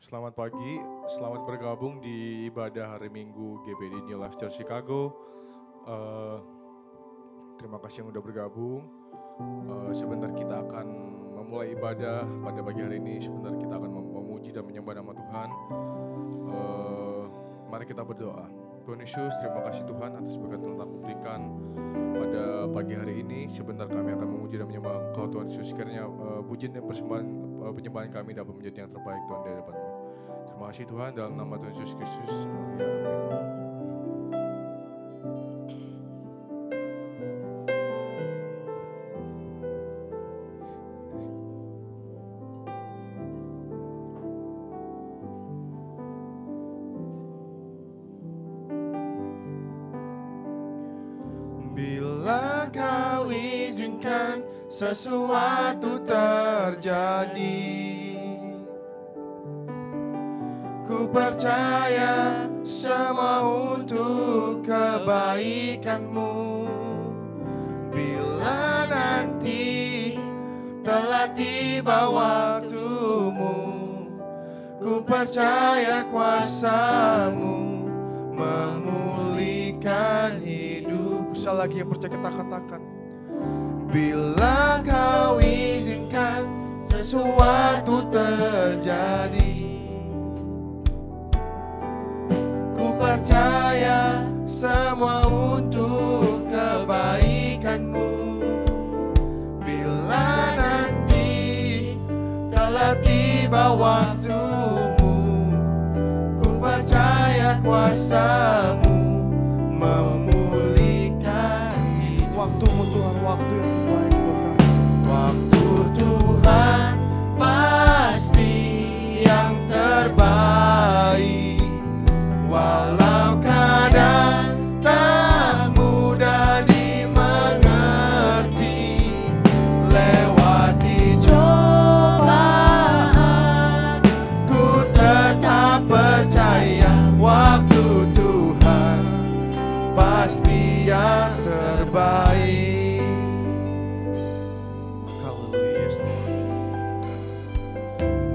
Selamat pagi, selamat bergabung di ibadah hari Minggu GBD New Life Church Chicago. Terima kasih yang udah bergabung. Sebentar kita akan memulai ibadah pada pagi hari ini. Sebentar kita akan memuji dan menyembah nama Tuhan. Mari kita berdoa. Tuhan Yesus, terima kasih Tuhan atas berkat yang telah berikan pada pagi hari ini. Sebentar kami akan memuji dan menyembah Engkau Tuhan Yesus. Kiranya pujian dan penyembahan kami dapat menjadi yang terbaik Tuhan di hadapan-Mu. Terima kasih Tuhan, dalam nama Tuhan Yesus Kristus. Amin. Bila Kau izinkan sesuatu terjadi, ku percaya semua untuk kebaikan-Mu. Bila nanti telah tiba waktu-Mu, ku percaya kuasa-Mu memulihkan hidupku. Sekali lagi yang percaya kita katakan, bila Kau izinkan sesuatu terjadi, ku percaya semua untuk kebaikan-Mu. Bila nanti telah tiba waktu-Mu, ku percaya kuasa-Mu memulihkan hidup. Waktu-Mu Tuhan, waktu yang terbaik buat kami. Waktu Tuhan pasti yang terbaik. Walau kadang tak mudah dimengerti, lewati cobaan, ku tetap percaya waktu Tuhan pasti yang terbaik. Haleluya.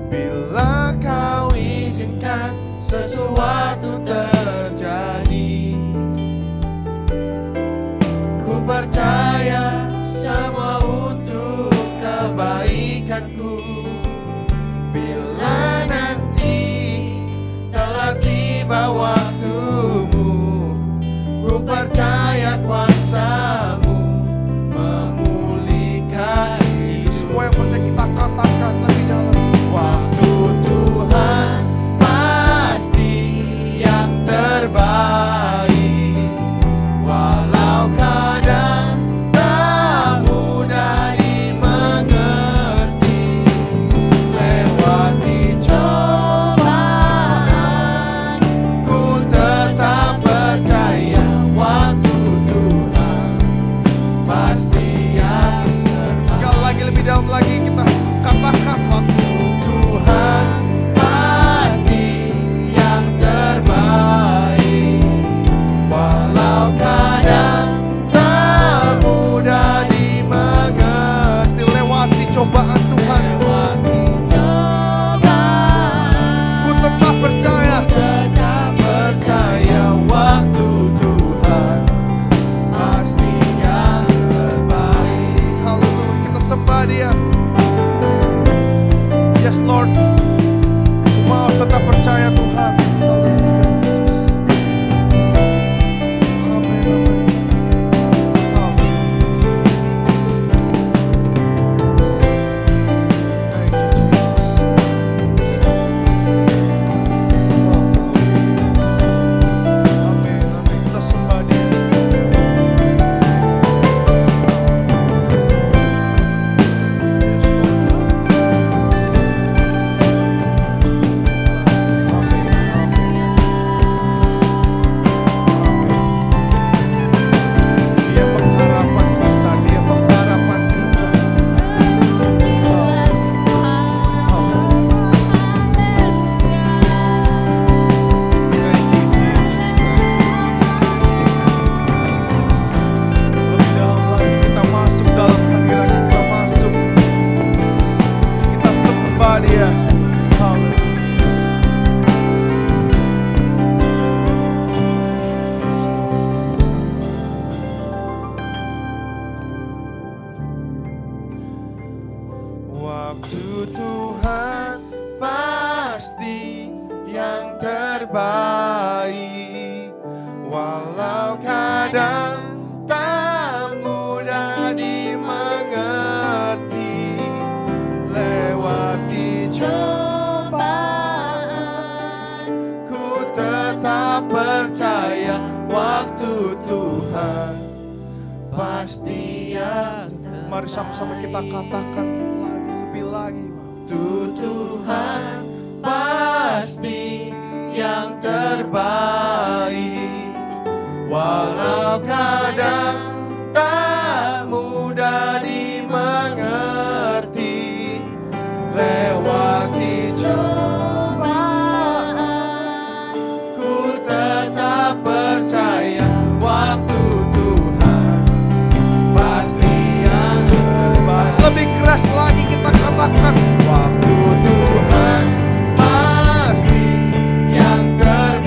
Bila Kau izinkan sesuatu terjadi, ku percaya semua untuk kebaikanku. Bila nanti telah tiba waktu-Mu, ku percaya kuasa-Mu memulihkan hidup. Semua yang percaya kita katakan lebih dalam. Waktu Tuhan pasti yang terbaik. Walau kadang tak mudah dimengerti, lewati cobaan, ku tetap percaya waktu Tuhan pasti yang terbaik. Sekali lagi lebih dalam lagi kita katakan, waktu Tuhan pasti yang terbaik. Walau kadang tak mudah dimengerti, lewati cobaan Tuhan, lewati cobaan, ku tetap percaya waktu Tuhan pasti yang terbaik. Haleluya, kita sembah Dia. Yes Lord, ku mau tetap percaya Tuhan. Amin. terbaik. Walau kadang tak mudah dimengerti, lewati cobaan, ku tetap percaya waktu Tuhan pasti yang terbaik. Mari sama-sama kita katakan lagi, lebih lagi. Waktu Tuhan pasti yang terbaik. Walau kadang tak mudah dimengerti, lewati cobaan, ku tetap percaya waktu Tuhan pasti yang terbaik. Lebih keras lagi kita katakan, waktu Tuhan pasti yang terbaik.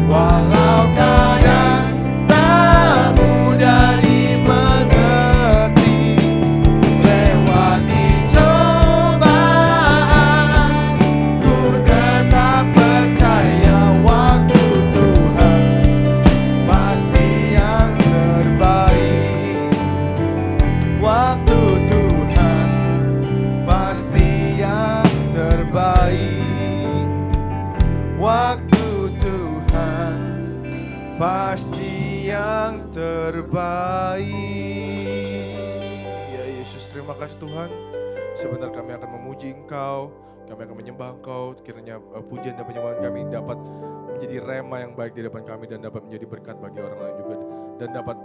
Walau kadang tak mudah dimengerti, lewati cobaan, ku tetap percaya waktu Tuhan pasti yang terbaik. Waktu Tuhan pasti yang terbaik. Waktu Tuhan pasti yang terbaik. Ya Yesus, terima kasih Tuhan. Sebentar kami akan memuji Engkau, kami akan menyembah Engkau. Kiranya pujian dan penyembahan kami dapat menjadi rema yang baik di depan kami, dan dapat menjadi berkat bagi orang lain juga, dan dapat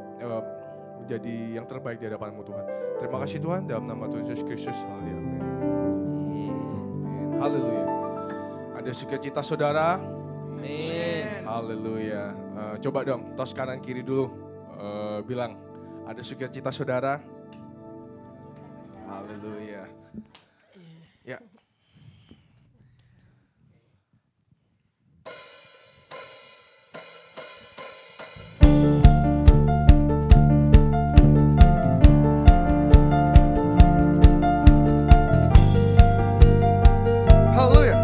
menjadi yang terbaik di hadapan-Mu Tuhan. Terima kasih Tuhan, dalam nama Tuhan Yesus Kristus. Haleluya. Amin. Haleluya. Ada sukacita saudara? Amin. Haleluya. Coba dong, tos kanan kiri dulu. Bilang, ada sukacita saudara? Haleluya. Ya. Haleluya.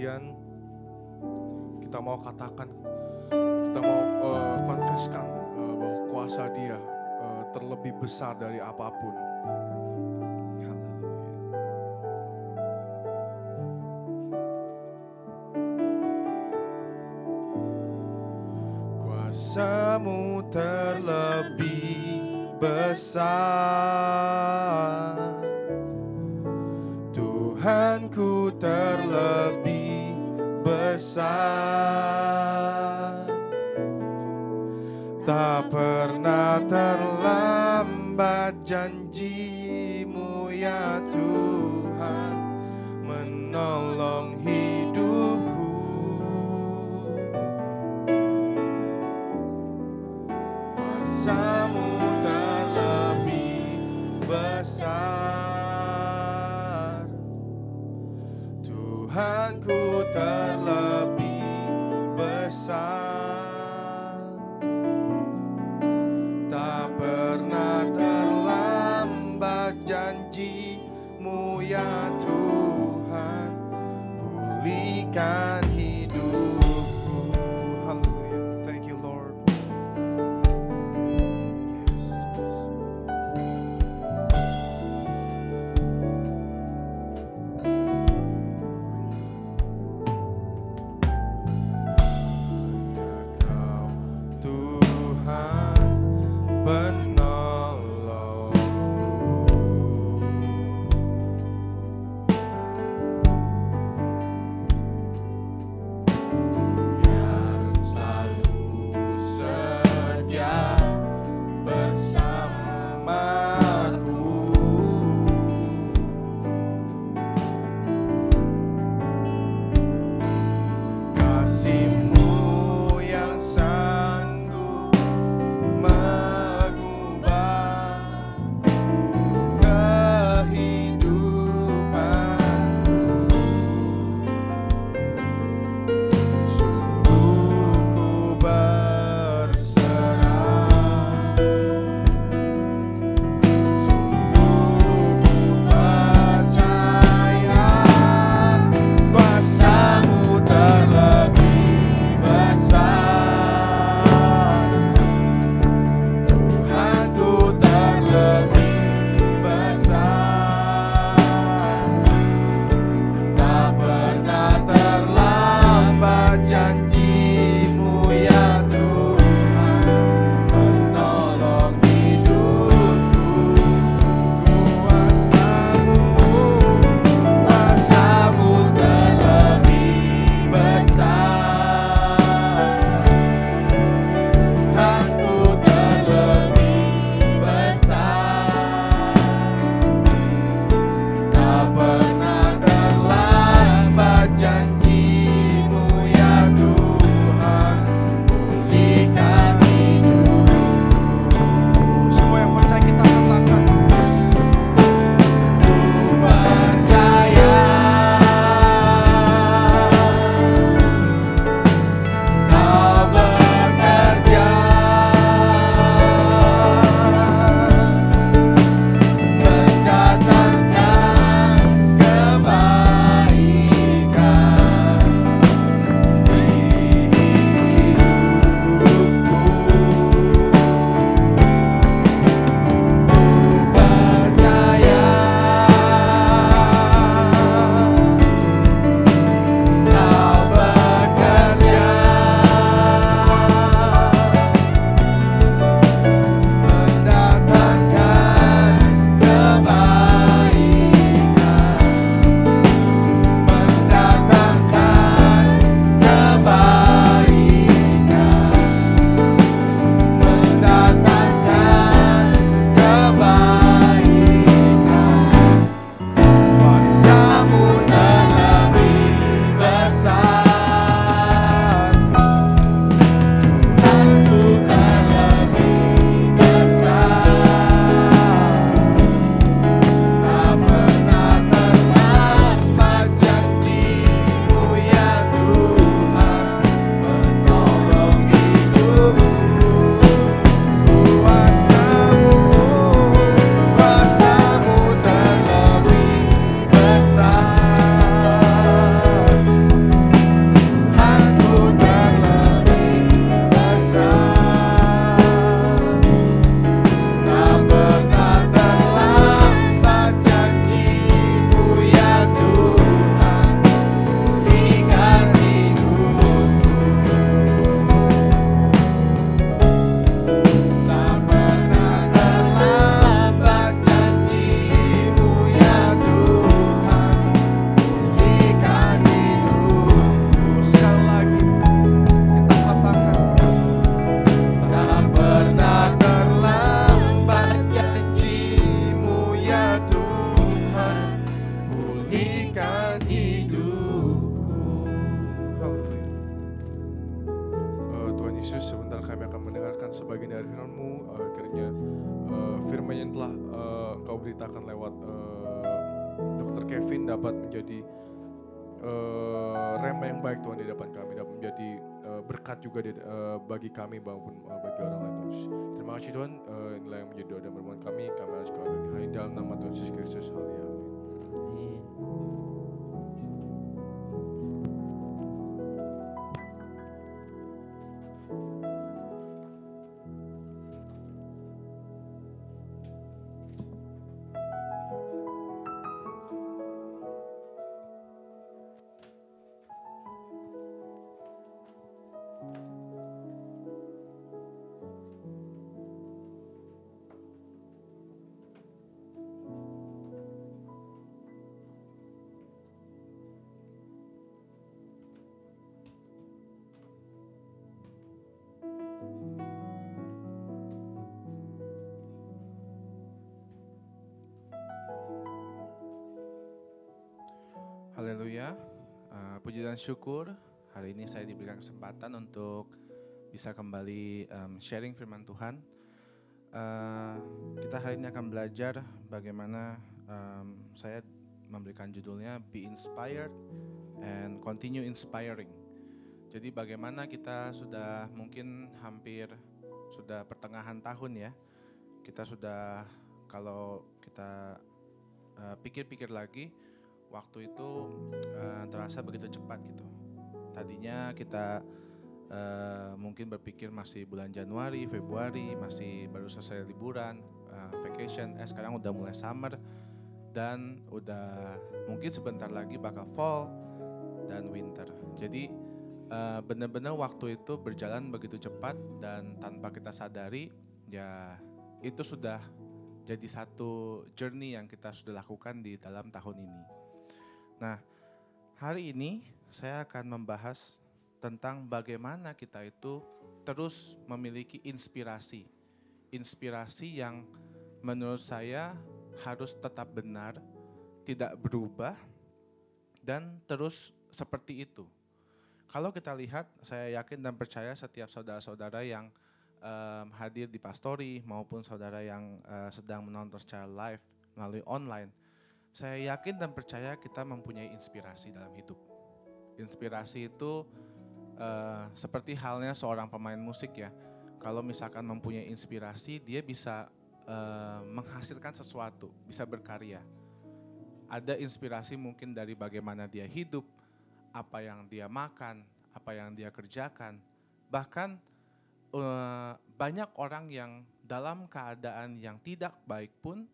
pujian, kita mau katakan, kita mau confesskan bahwa kuasa Dia terlebih besar dari apapun. Kuasa-Mu terlebih besar, Tuhanku terlebih besar, tak pernah terlambat janji-Mu ya Tuhan menolong hidupku. Kuasa-Mu terlebih besar, Tuhanku terlebih besar, tak pernah terlambat janji-Mu ya Tuhan pulihkan hidupku. Haleluya. Thank you Lord. Yes, Jesus. Kau Tuhan penolongku, mendengarkan sebagian dari firman-Mu, kiranya firman yang telah Engkau beritakan lewat Dr. Kevin dapat menjadi rema yang baik Tuhan di depan kami, dapat menjadi berkat juga bagi kami maupun bagi orang lain Tuhan Yesus. Terima kasih Tuhan, inilah yang menjadi doa dan permohonan kami harus kau hanya dalam nama Tuhan Yesus Kristus. Haleluya. Amin. Haleluya, puji dan syukur hari ini saya diberikan kesempatan untuk bisa kembali sharing firman Tuhan. Kita hari ini akan belajar bagaimana saya memberikan judulnya Be Inspired and Continue Inspiring. Jadi bagaimana kita sudah mungkin hampir sudah pertengahan tahun ya, kita sudah kalau kita pikir-pikir lagi, waktu itu terasa begitu cepat gitu. Tadinya kita mungkin berpikir masih bulan Januari, Februari, masih baru selesai liburan, vacation. Sekarang udah mulai summer dan udah mungkin sebentar lagi bakal fall dan winter. Jadi benar-benar waktu itu berjalan begitu cepat dan tanpa kita sadari ya itu sudah jadi satu journey yang kita sudah lakukan di dalam tahun ini. Nah, hari ini saya akan membahas tentang bagaimana kita itu terus memiliki inspirasi. Inspirasi yang menurut saya harus tetap benar, tidak berubah, dan terus seperti itu. Kalau kita lihat, saya yakin dan percaya setiap saudara-saudara yang hadir di pastori maupun saudara yang sedang menonton secara live melalui online, saya yakin dan percaya kita mempunyai inspirasi dalam hidup. Inspirasi itu seperti halnya seorang pemain musik ya. Kalau misalkan mempunyai inspirasi, dia bisa menghasilkan sesuatu, bisa berkarya. Ada inspirasi mungkin dari bagaimana dia hidup, apa yang dia makan, apa yang dia kerjakan. Bahkan banyak orang yang dalam keadaan yang tidak baik pun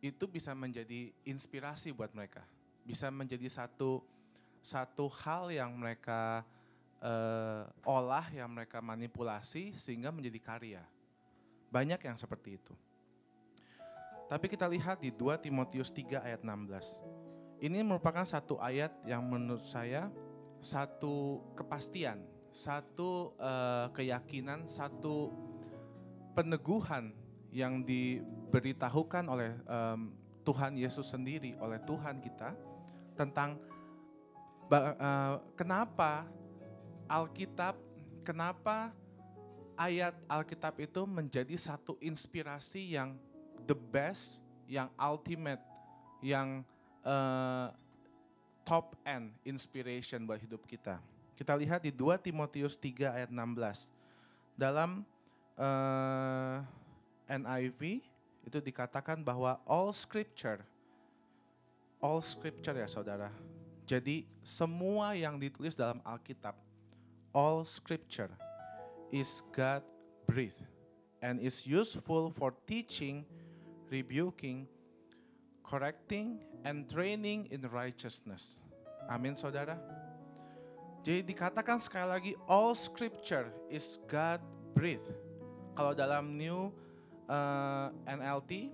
itu bisa menjadi inspirasi buat mereka. Bisa menjadi satu hal yang mereka olah, yang mereka manipulasi sehingga menjadi karya. Banyak yang seperti itu. Tapi kita lihat di 2 Timotius 3 ayat 16. Ini merupakan satu ayat yang menurut saya satu kepastian, satu keyakinan, satu peneguhan yang diberitahukan oleh Tuhan Yesus sendiri, oleh Tuhan kita tentang kenapa Alkitab, kenapa ayat Alkitab itu menjadi satu inspirasi yang the best, yang ultimate, yang top end inspiration buat hidup kita. Kita lihat di 2 Timotius 3 ayat 16. Dalam NIV itu dikatakan bahwa all scripture ya saudara. Jadi semua yang ditulis dalam Alkitab, all scripture is God breathed and is useful for teaching, rebuking, correcting, and training in righteousness. Amin saudara. Jadi dikatakan sekali lagi, all scripture is God breathed. Kalau dalam New NLT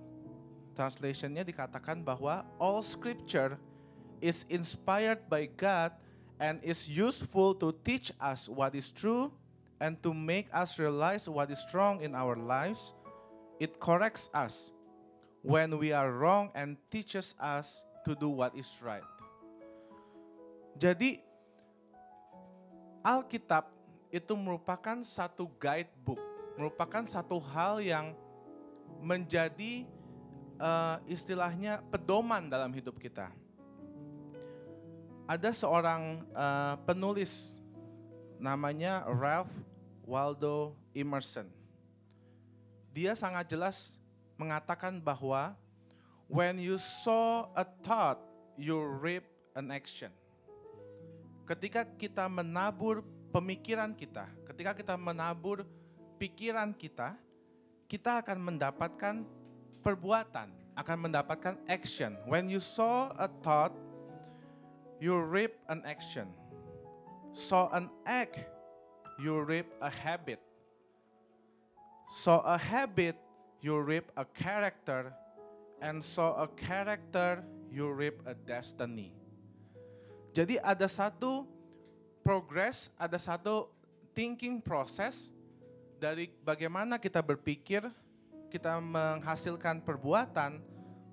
translationnya dikatakan bahwa all scripture is inspired by God and is useful to teach us what is true and to make us realize what is wrong in our lives. It corrects us when we are wrong and teaches us to do what is right. Jadi Alkitab itu merupakan satu guidebook, merupakan satu hal yang menjadi istilahnya pedoman dalam hidup kita. Ada seorang penulis namanya Ralph Waldo Emerson. Dia sangat jelas mengatakan bahwa when you sow a thought, you reap an action. Ketika kita menabur pemikiran kita, ketika kita menabur pikiran kita, kita akan mendapatkan perbuatan, akan mendapatkan action. When you sow a thought, you reap an action. Sow an act, you reap a habit. Sow a habit, you reap a character. And sow a character, you reap a destiny. Jadi ada satu progress, ada satu thinking process dari bagaimana kita berpikir, kita menghasilkan perbuatan,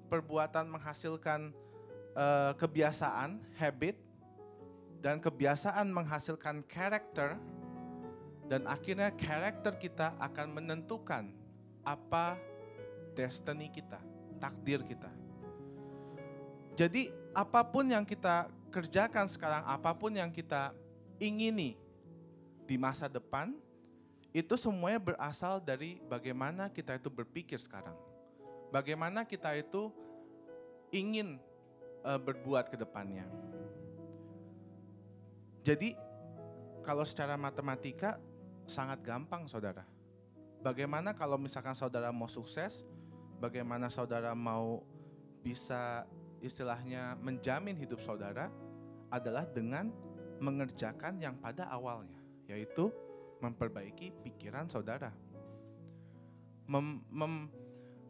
perbuatan menghasilkan kebiasaan, habit, dan kebiasaan menghasilkan karakter, dan akhirnya karakter kita akan menentukan apa destiny kita, takdir kita. Jadi apapun yang kita kerjakan sekarang, apapun yang kita ingini di masa depan, itu semuanya berasal dari bagaimana kita itu berpikir sekarang. Bagaimana kita itu ingin berbuat ke depannya. Jadi kalau secara matematika sangat gampang saudara. Bagaimana kalau misalkan saudara mau sukses, bagaimana saudara mau bisa istilahnya menjamin hidup saudara adalah dengan mengerjakan yang pada awalnya, yaitu memperbaiki pikiran saudara.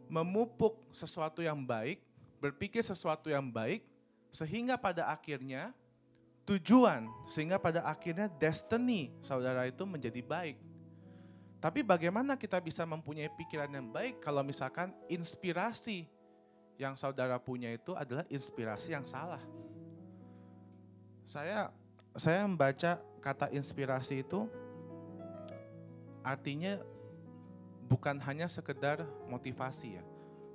Memupuk sesuatu yang baik, berpikir sesuatu yang baik, sehingga pada akhirnya tujuan, sehingga pada akhirnya destiny saudara itu menjadi baik. Tapi bagaimana kita bisa mempunyai pikiran yang baik kalau misalkan inspirasi yang saudara punya itu adalah inspirasi yang salah? Saya membaca kata inspirasi itu artinya bukan hanya sekedar motivasi ya,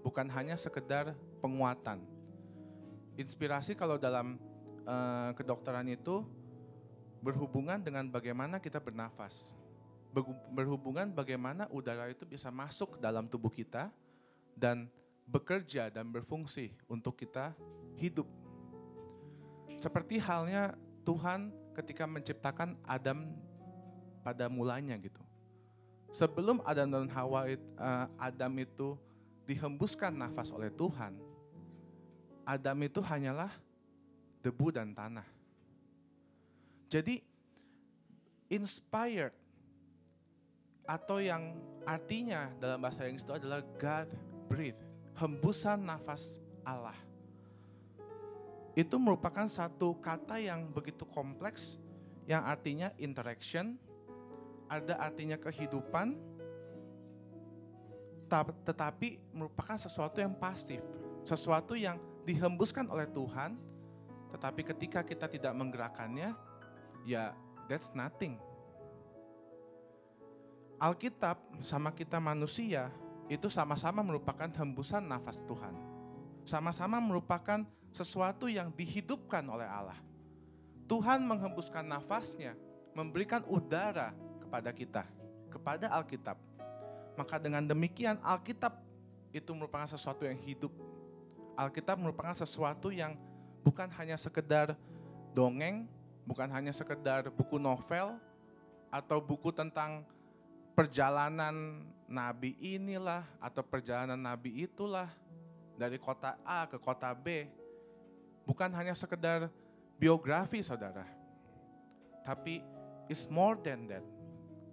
bukan hanya sekedar penguatan. Inspirasi kalau dalam kedokteran itu berhubungan dengan bagaimana kita bernafas, berhubungan bagaimana udara itu bisa masuk dalam tubuh kita dan bekerja dan berfungsi untuk kita hidup. Seperti halnya Tuhan ketika menciptakan Adam pada mulanya gitu. Sebelum Adam dan Hawa, Adam itu dihembuskan nafas oleh Tuhan, Adam itu hanyalah debu dan tanah. Jadi inspired atau yang artinya dalam bahasa Inggris itu adalah God breathe, hembusan nafas Allah. Itu merupakan satu kata yang begitu kompleks, yang artinya interaction, ada artinya kehidupan, tetapi merupakan sesuatu yang pasif, sesuatu yang dihembuskan oleh Tuhan, tetapi ketika kita tidak menggerakkannya, ya that's nothing. Alkitab sama kita manusia itu sama-sama merupakan hembusan nafas Tuhan. Sama-sama merupakan sesuatu yang dihidupkan oleh Allah. Tuhan menghembuskan nafasnya, memberikan udara kepada kita, kepada Alkitab. Maka dengan demikian Alkitab itu merupakan sesuatu yang hidup. Alkitab merupakan sesuatu yang bukan hanya sekedar dongeng, bukan hanya sekedar buku novel, atau buku tentang perjalanan nabi inilah, atau perjalanan nabi itulah, dari kota A ke kota B. Bukan hanya sekedar biografi saudara, tapi it's more than that.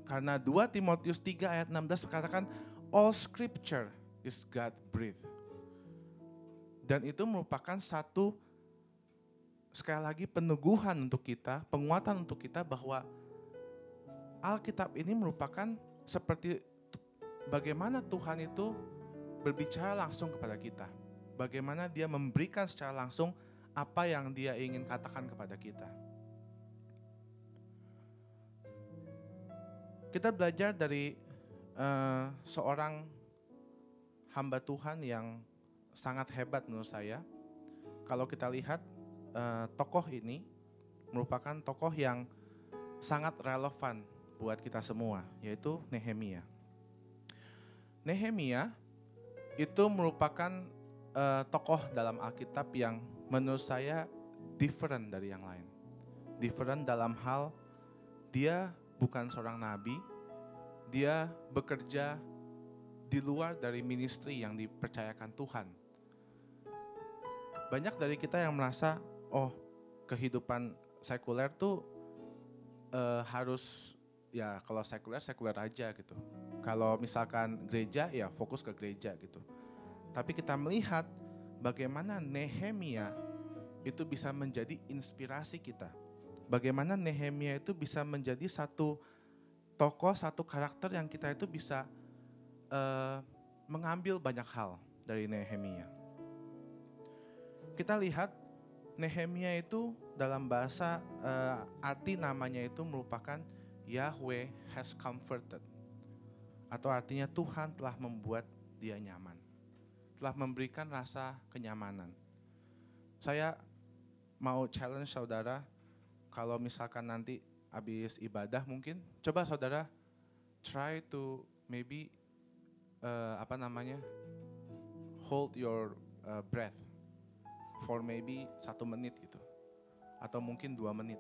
Karena 2 Timotius 3 ayat 16 mengatakan, all scripture is God breathed. Dan itu merupakan satu, sekali lagi peneguhan untuk kita, penguatan untuk kita bahwa Alkitab ini merupakan seperti bagaimana Tuhan itu berbicara langsung kepada kita. Bagaimana dia memberikan secara langsung apa yang dia ingin katakan kepada kita. Kita belajar dari seorang hamba Tuhan yang sangat hebat menurut saya. Kalau kita lihat tokoh ini merupakan tokoh yang sangat relevan buat kita semua, yaitu Nehemia. Nehemia itu merupakan tokoh dalam Alkitab yang menurut saya different dari yang lain. Different dalam hal dia bukan seorang nabi, dia bekerja di luar dari ministry yang dipercayakan Tuhan. Banyak dari kita yang merasa, oh kehidupan sekuler tuh harus, ya kalau sekuler aja gitu. Kalau misalkan gereja, ya fokus ke gereja gitu. Tapi kita melihat bagaimana Nehemia itu bisa menjadi inspirasi kita. Bagaimana Nehemia itu bisa menjadi satu tokoh, satu karakter yang kita itu bisa mengambil banyak hal dari Nehemia. Kita lihat Nehemia itu dalam bahasa arti namanya itu merupakan Yahweh has comforted. Atau artinya Tuhan telah membuat dia nyaman. Telah memberikan rasa kenyamanan. Saya mau challenge saudara, kalau misalkan nanti habis ibadah mungkin, coba saudara try to maybe hold your breath for maybe 1 menit gitu, atau mungkin 2 menit.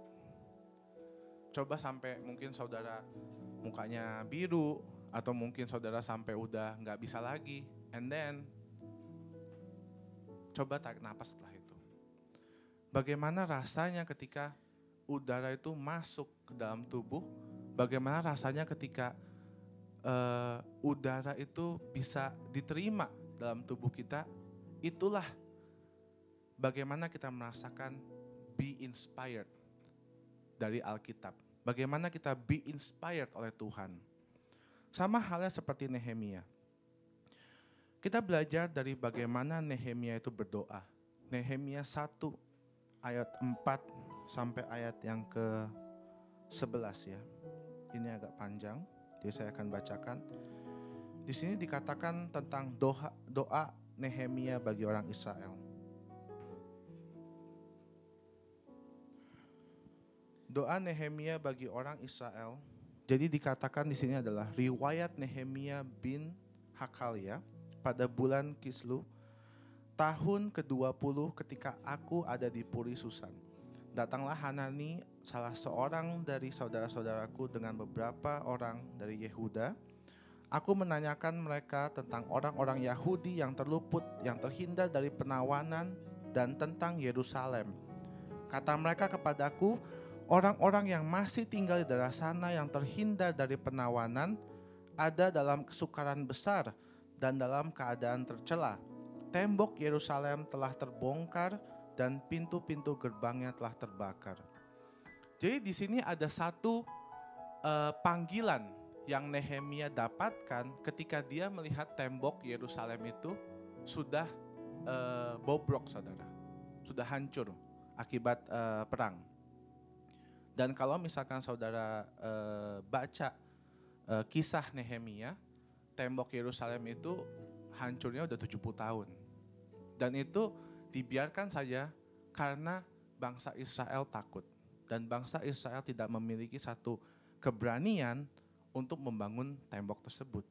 Coba sampai mungkin saudara mukanya biru, atau mungkin saudara sampai udah nggak bisa lagi, and then coba tarik napas setelah itu. Bagaimana rasanya ketika udara itu masuk ke dalam tubuh? Bagaimana rasanya ketika udara itu bisa diterima dalam tubuh kita? Itulah bagaimana kita merasakan be inspired dari Alkitab. Bagaimana kita be inspired oleh Tuhan. Sama halnya seperti Nehemia. Kita belajar dari bagaimana Nehemia itu berdoa. Nehemia 1 ayat 4 sampai ayat yang ke-11 ya. Ini agak panjang, jadi saya akan bacakan. Di sini dikatakan tentang doa Nehemia bagi orang Israel. Doa Nehemia bagi orang Israel. Jadi dikatakan di sini adalah riwayat Nehemia bin Hakalia pada bulan Kislu, tahun ke-20 ketika aku ada di Puri Susan. Datanglah Hanani, salah seorang dari saudara-saudaraku dengan beberapa orang dari Yehuda. Aku menanyakan mereka tentang orang-orang Yahudi yang terluput, yang terhindar dari penawanan, dan tentang Yerusalem. Kata mereka kepadaku, orang-orang yang masih tinggal di daerah sana yang terhindar dari penawanan ada dalam kesukaran besar dan dalam keadaan tercela. Tembok Yerusalem telah terbongkar dan pintu-pintu gerbangnya telah terbakar. Jadi di sini ada satu panggilan yang Nehemia dapatkan ketika dia melihat tembok Yerusalem itu sudah bobrok, saudara, sudah hancur akibat perang. Dan kalau misalkan saudara baca kisah Nehemia, tembok Yerusalem itu hancurnya udah 70 tahun. Dan itu dibiarkan saja karena bangsa Israel takut. Dan bangsa Israel tidak memiliki satu keberanian untuk membangun tembok tersebut.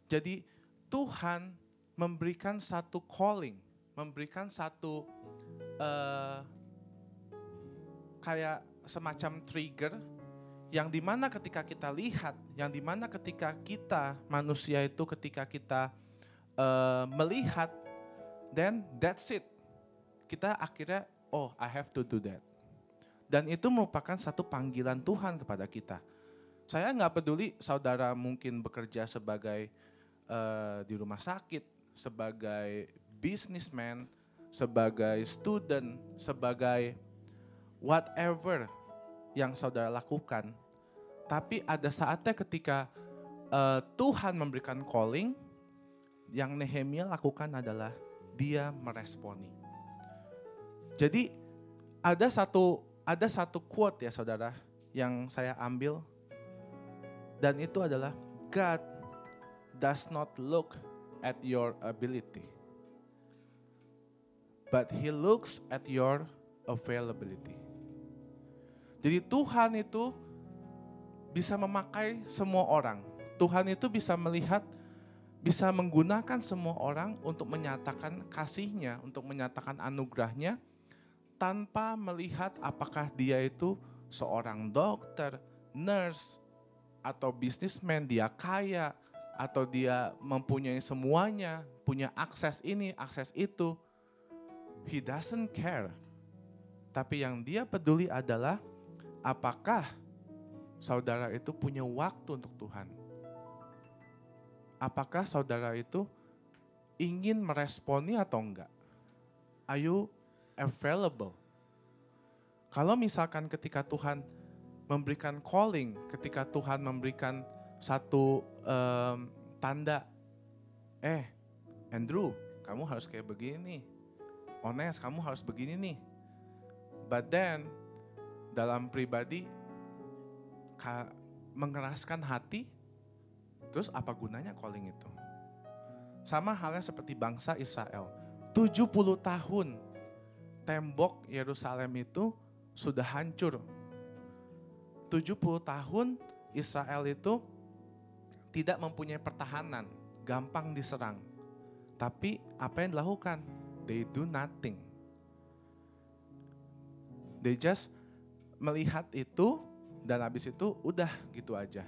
Jadi Tuhan memberikan satu calling, memberikan satu kayak semacam trigger, yang dimana ketika kita lihat, yang dimana ketika kita manusia itu ketika kita melihat, then that's it. Kita akhirnya, oh I have to do that. Dan itu merupakan satu panggilan Tuhan kepada kita. Saya nggak peduli saudara mungkin bekerja sebagai di rumah sakit, sebagai businessman, sebagai student, sebagai whatever yang saudara lakukan. Tapi ada saatnya ketika Tuhan memberikan calling, yang Nehemia lakukan adalah dia meresponi. Jadi ada satu quote ya saudara yang saya ambil, dan itu adalah God does not look at your ability, but He looks at your availability. Jadi Tuhan itu bisa memakai semua orang. Tuhan itu bisa melihat, bisa menggunakan semua orang untuk menyatakan kasih-Nya, untuk menyatakan anugerah-Nya, tanpa melihat apakah dia itu seorang dokter, nurse, atau bisnismen, dia kaya, atau dia mempunyai semuanya, punya akses ini, akses itu. He doesn't care. Tapi yang dia peduli adalah apakah saudara itu punya waktu untuk Tuhan. Apakah saudara itu ingin meresponi atau enggak? Are you available? Kalau misalkan ketika Tuhan memberikan calling, ketika Tuhan memberikan satu tanda, Andrew, kamu harus kayak begini, Ones, kamu harus begini nih. But then, dalam pribadi, mengeraskan hati, terus apa gunanya calling itu? Sama halnya seperti bangsa Israel. 70 tahun tembok Yerusalem itu sudah hancur. 70 tahun Israel itu tidak mempunyai pertahanan, gampang diserang. Tapi apa yang dilakukan? They do nothing. They just melihat itu dan habis itu udah gitu aja.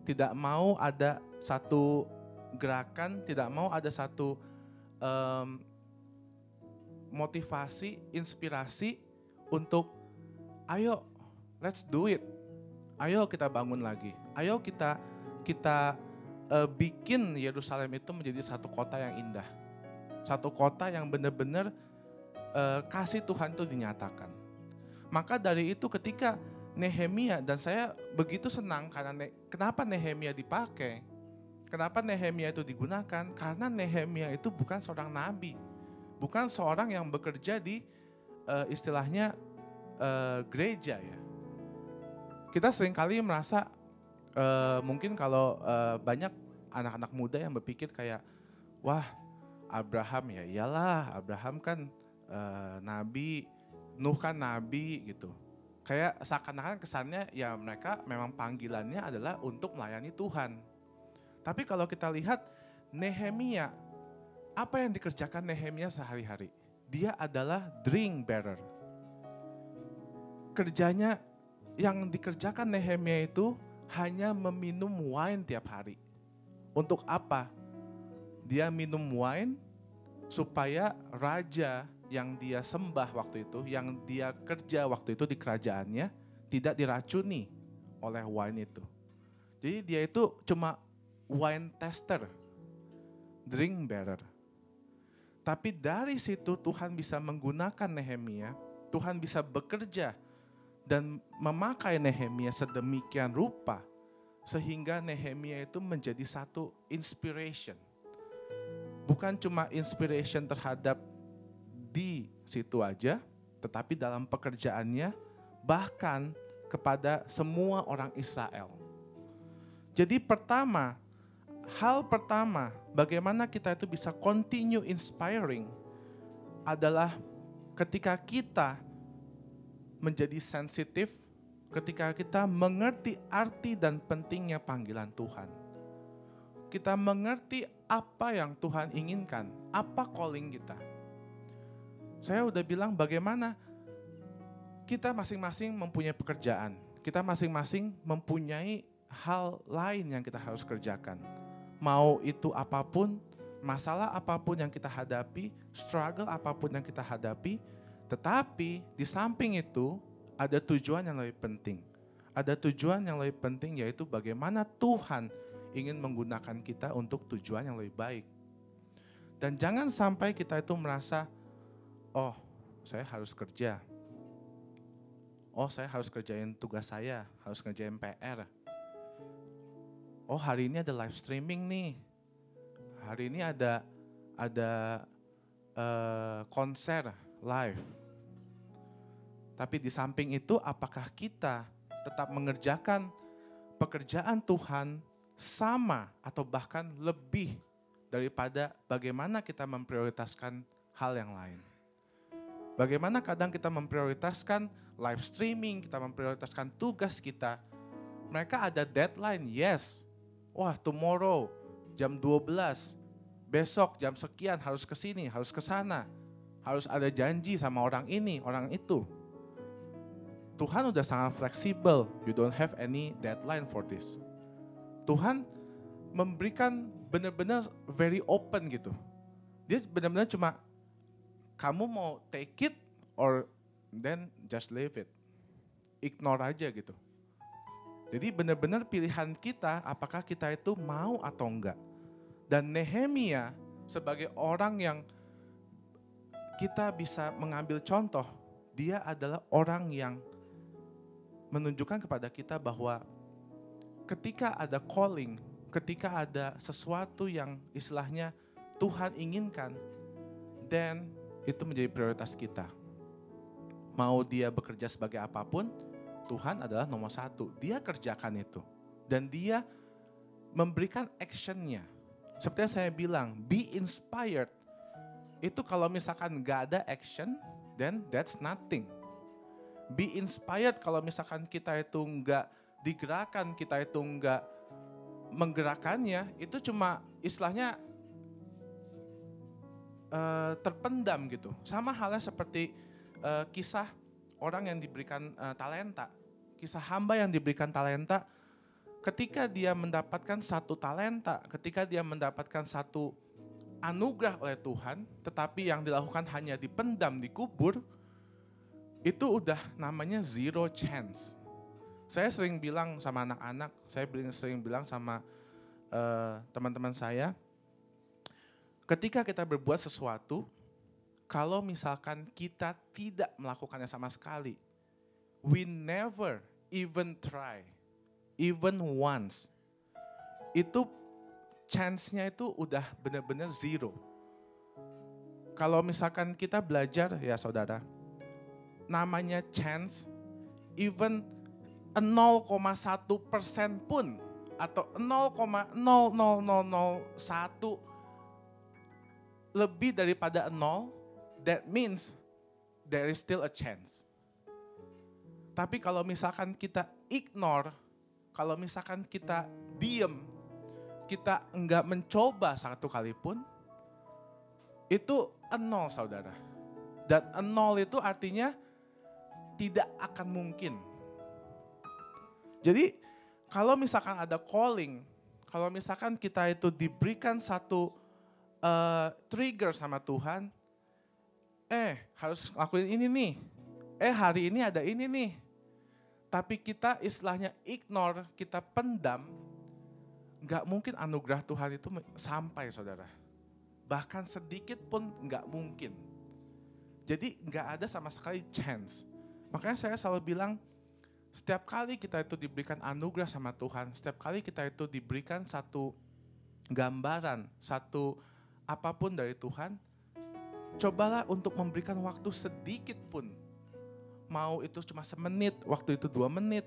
Tidak mau ada satu gerakan, tidak mau ada satu motivasi, inspirasi untuk ayo let's do it. Ayo kita bangun lagi. Ayo kita bikin Yerusalem itu menjadi satu kota yang indah. Satu kota yang benar-benar kasih Tuhan itu dinyatakan. Maka dari itu ketika Nehemia, dan saya begitu senang karena kenapa Nehemia dipakai? Kenapa Nehemia itu digunakan? Karena Nehemia itu bukan seorang nabi. Bukan seorang yang bekerja di istilahnya gereja ya. Kita seringkali merasa mungkin kalau banyak anak-anak muda yang berpikir kayak, wah Abraham ya iyalah, Abraham kan nabi, Nuh kan nabi gitu. Kayak seakan-akan kesannya ya mereka memang panggilannya adalah untuk melayani Tuhan. Tapi kalau kita lihat Nehemia, apa yang dikerjakan Nehemia sehari-hari? Dia adalah drink bearer. Kerjanya yang dikerjakan Nehemia itu hanya meminum wine tiap hari. Untuk apa? Dia minum wine supaya raja yang dia sembah waktu itu, yang dia kerja waktu itu di kerajaannya, tidak diracuni oleh wine itu. Jadi dia itu cuma wine tester, drink bearer. Tapi dari situ Tuhan bisa menggunakan Nehemia, Tuhan bisa bekerja dan memakai Nehemia sedemikian rupa sehingga Nehemia itu menjadi satu inspiration. Bukan cuma inspiration terhadap di situ aja, tetapi dalam pekerjaannya bahkan kepada semua orang Israel. Jadi hal pertama bagaimana kita itu bisa continue inspiring adalah ketika kita menjadi sensitif, ketika kita mengerti arti dan pentingnya panggilan Tuhan. Kita mengerti apa yang Tuhan inginkan, apa calling kita. Saya udah bilang bagaimana kita masing-masing mempunyai pekerjaan. Kita masing-masing mempunyai hal lain yang kita harus kerjakan. Mau itu apapun, masalah apapun yang kita hadapi, struggle apapun yang kita hadapi, tetapi di samping itu ada tujuan yang lebih penting. Ada tujuan yang lebih penting yaitu bagaimana Tuhan ingin menggunakan kita untuk tujuan yang lebih baik. Dan jangan sampai kita itu merasa, oh saya harus kerja. Oh saya harus kerjain tugas saya, harus kerjain PR. Oh hari ini ada live streaming nih. Hari ini ada konser live. Tapi di samping itu apakah kita tetap mengerjakan pekerjaan Tuhan sama atau bahkan lebih daripada bagaimana kita memprioritaskan hal yang lain. Bagaimana kadang kita memprioritaskan live streaming, kita memprioritaskan tugas kita. Mereka ada deadline, yes. Wah, tomorrow jam 12, besok jam sekian harus ke sini, harus ke sana. Harus ada janji sama orang ini, orang itu. Tuhan udah sangat fleksibel, you don't have any deadline for this. Tuhan memberikan benar-benar very open gitu. Dia benar-benar cuma kamu mau take it or then just leave it. Ignore aja gitu. Jadi benar-benar pilihan kita apakah kita itu mau atau enggak. Dan Nehemia sebagai orang yang kita bisa mengambil contoh, dia adalah orang yang menunjukkan kepada kita bahwa ketika ada calling, ketika ada sesuatu yang istilahnya Tuhan inginkan, then itu menjadi prioritas kita. Mau dia bekerja sebagai apapun, Tuhan adalah nomor satu. Dia kerjakan itu. Dan dia memberikan actionnya. Seperti yang saya bilang, be inspired. Itu kalau misalkan gak ada action, then that's nothing. Be inspired kalau misalkan kita itu gak digerakkan, kita itu gak menggerakkannya, itu cuma istilahnya terpendam gitu. Sama halnya seperti kisah orang yang diberikan talenta. Kisah hamba yang diberikan talenta, ketika dia mendapatkan satu talenta, ketika dia mendapatkan satu anugerah oleh Tuhan, tetapi yang dilakukan hanya dipendam, dikubur, itu udah namanya zero chance. Saya sering bilang sama anak-anak, saya sering bilang sama teman-teman saya, ketika kita berbuat sesuatu, kalau misalkan kita tidak melakukannya sama sekali, we never even try, even once, itu chance-nya itu udah benar-benar zero. Kalau misalkan kita belajar, ya saudara, namanya chance, even 0,1% pun, atau 0,00001 lebih daripada 0, that means there is still a chance. Tapi kalau misalkan kita ignore, kalau misalkan kita diem, kita enggak mencoba satu kali pun, itu 0 saudara. Dan 0 itu artinya tidak akan mungkin. Jadi kalau misalkan ada calling, kalau misalkan kita itu diberikan satu trigger sama Tuhan, harus lakuin ini nih, hari ini ada ini nih. Tapi kita istilahnya ignore, kita pendam, gak mungkin anugerah Tuhan itu sampai saudara. Bahkan sedikit pun gak mungkin. Jadi gak ada sama sekali chance. Makanya saya selalu bilang, setiap kali kita itu diberikan anugerah sama Tuhan, setiap kali kita itu diberikan satu gambaran, satu apapun dari Tuhan, cobalah untuk memberikan waktu sedikit pun. Mau itu cuma semenit, waktu itu 2 menit.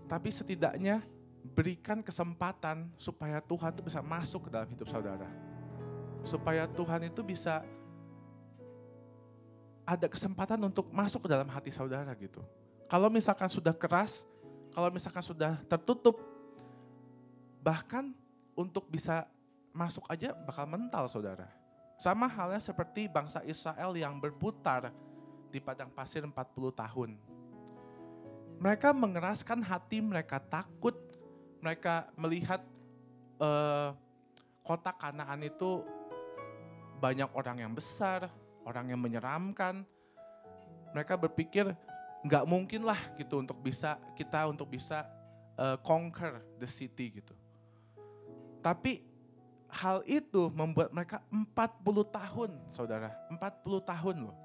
Tapi setidaknya berikan kesempatan supaya Tuhan itu bisa masuk ke dalam hidup saudara. Supaya Tuhan itu bisa ada kesempatan untuk masuk ke dalam hati saudara gitu. Kalau misalkan sudah keras, kalau misalkan sudah tertutup, bahkan untuk bisa masuk aja bakal mental saudara. Sama halnya seperti bangsa Israel yang berputar di padang pasir 40 tahun. Mereka mengeraskan hati, mereka takut, mereka melihat kota Kanaan itu banyak orang yang besar, orang yang menyeramkan. Mereka berpikir nggak mungkin lah gitu untuk bisa conquer the city gitu. Tapi hal itu membuat mereka 40 tahun, saudara. 40 tahun loh.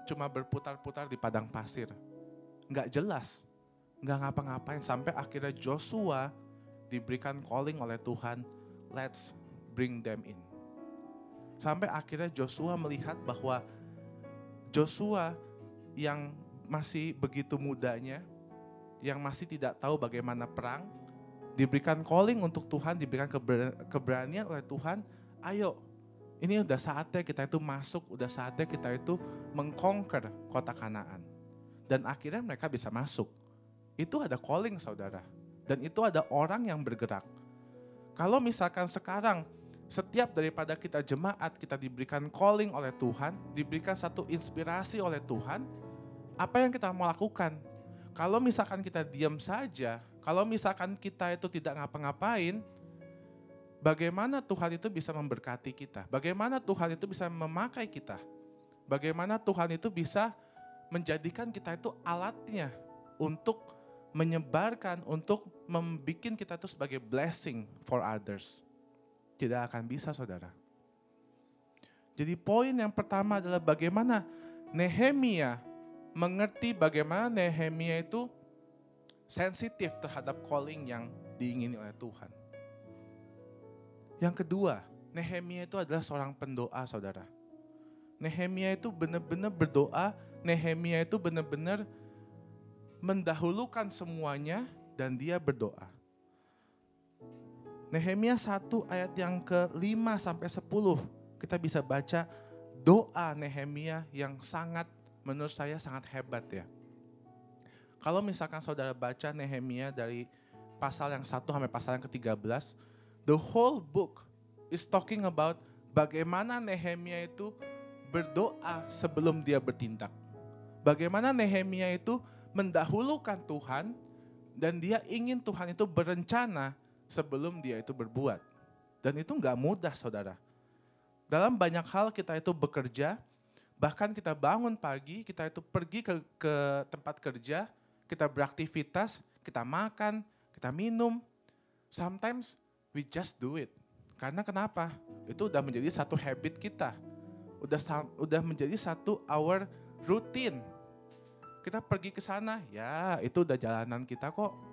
Cuma berputar-putar di padang pasir. Nggak jelas. Nggak ngapa-ngapain. Sampai akhirnya Joshua diberikan calling oleh Tuhan. Let's bring them in. Sampai akhirnya Joshua melihat bahwa Joshua yang masih begitu mudanya, yang masih tidak tahu bagaimana perang, diberikan calling untuk Tuhan, diberikan keberanian oleh Tuhan, ayo, ini udah saatnya kita itu masuk, udah saatnya kita itu mengconquer kota Kanaan. Dan akhirnya mereka bisa masuk. Itu ada calling saudara. Dan itu ada orang yang bergerak. Kalau misalkan sekarang setiap daripada kita jemaat, kita diberikan calling oleh Tuhan, diberikan satu inspirasi oleh Tuhan, apa yang kita mau lakukan? Kalau misalkan kita diam saja, kalau misalkan kita itu tidak ngapa-ngapain, bagaimana Tuhan itu bisa memberkati kita? Bagaimana Tuhan itu bisa memakai kita? Bagaimana Tuhan itu bisa menjadikan kita itu alatnya untuk menyebarkan, untuk membuat kita itu sebagai blessing for others? Tidak akan bisa saudara. Jadi poin yang pertama adalah bagaimana Nehemia mengerti bagaimana Nehemia itu sensitif terhadap calling yang diingini oleh Tuhan. Yang kedua, Nehemia itu adalah seorang pendoa saudara. Nehemia itu benar-benar berdoa, Nehemia itu benar-benar mendahulukan semuanya dan dia berdoa. Nehemia 1 ayat yang ke-5 sampai 10 kita bisa baca doa Nehemia yang sangat, menurut saya sangat hebat ya. Kalau misalkan saudara baca Nehemia dari pasal yang 1 sampai pasal yang ke-13, the whole book is talking about bagaimana Nehemia itu berdoa sebelum dia bertindak. Bagaimana Nehemia itu mendahulukan Tuhan dan dia ingin Tuhan itu berencana sebelum dia itu berbuat. Dan itu gak mudah saudara. Dalam banyak hal kita itu bekerja, bahkan kita bangun pagi, kita itu pergi ke tempat kerja, kita beraktivitas, kita makan, kita minum. Sometimes we just do it. Karena kenapa? Itu udah menjadi satu habit kita. Udah menjadi satu our routine. Kita pergi ke sana, ya itu udah jalanan kita kok.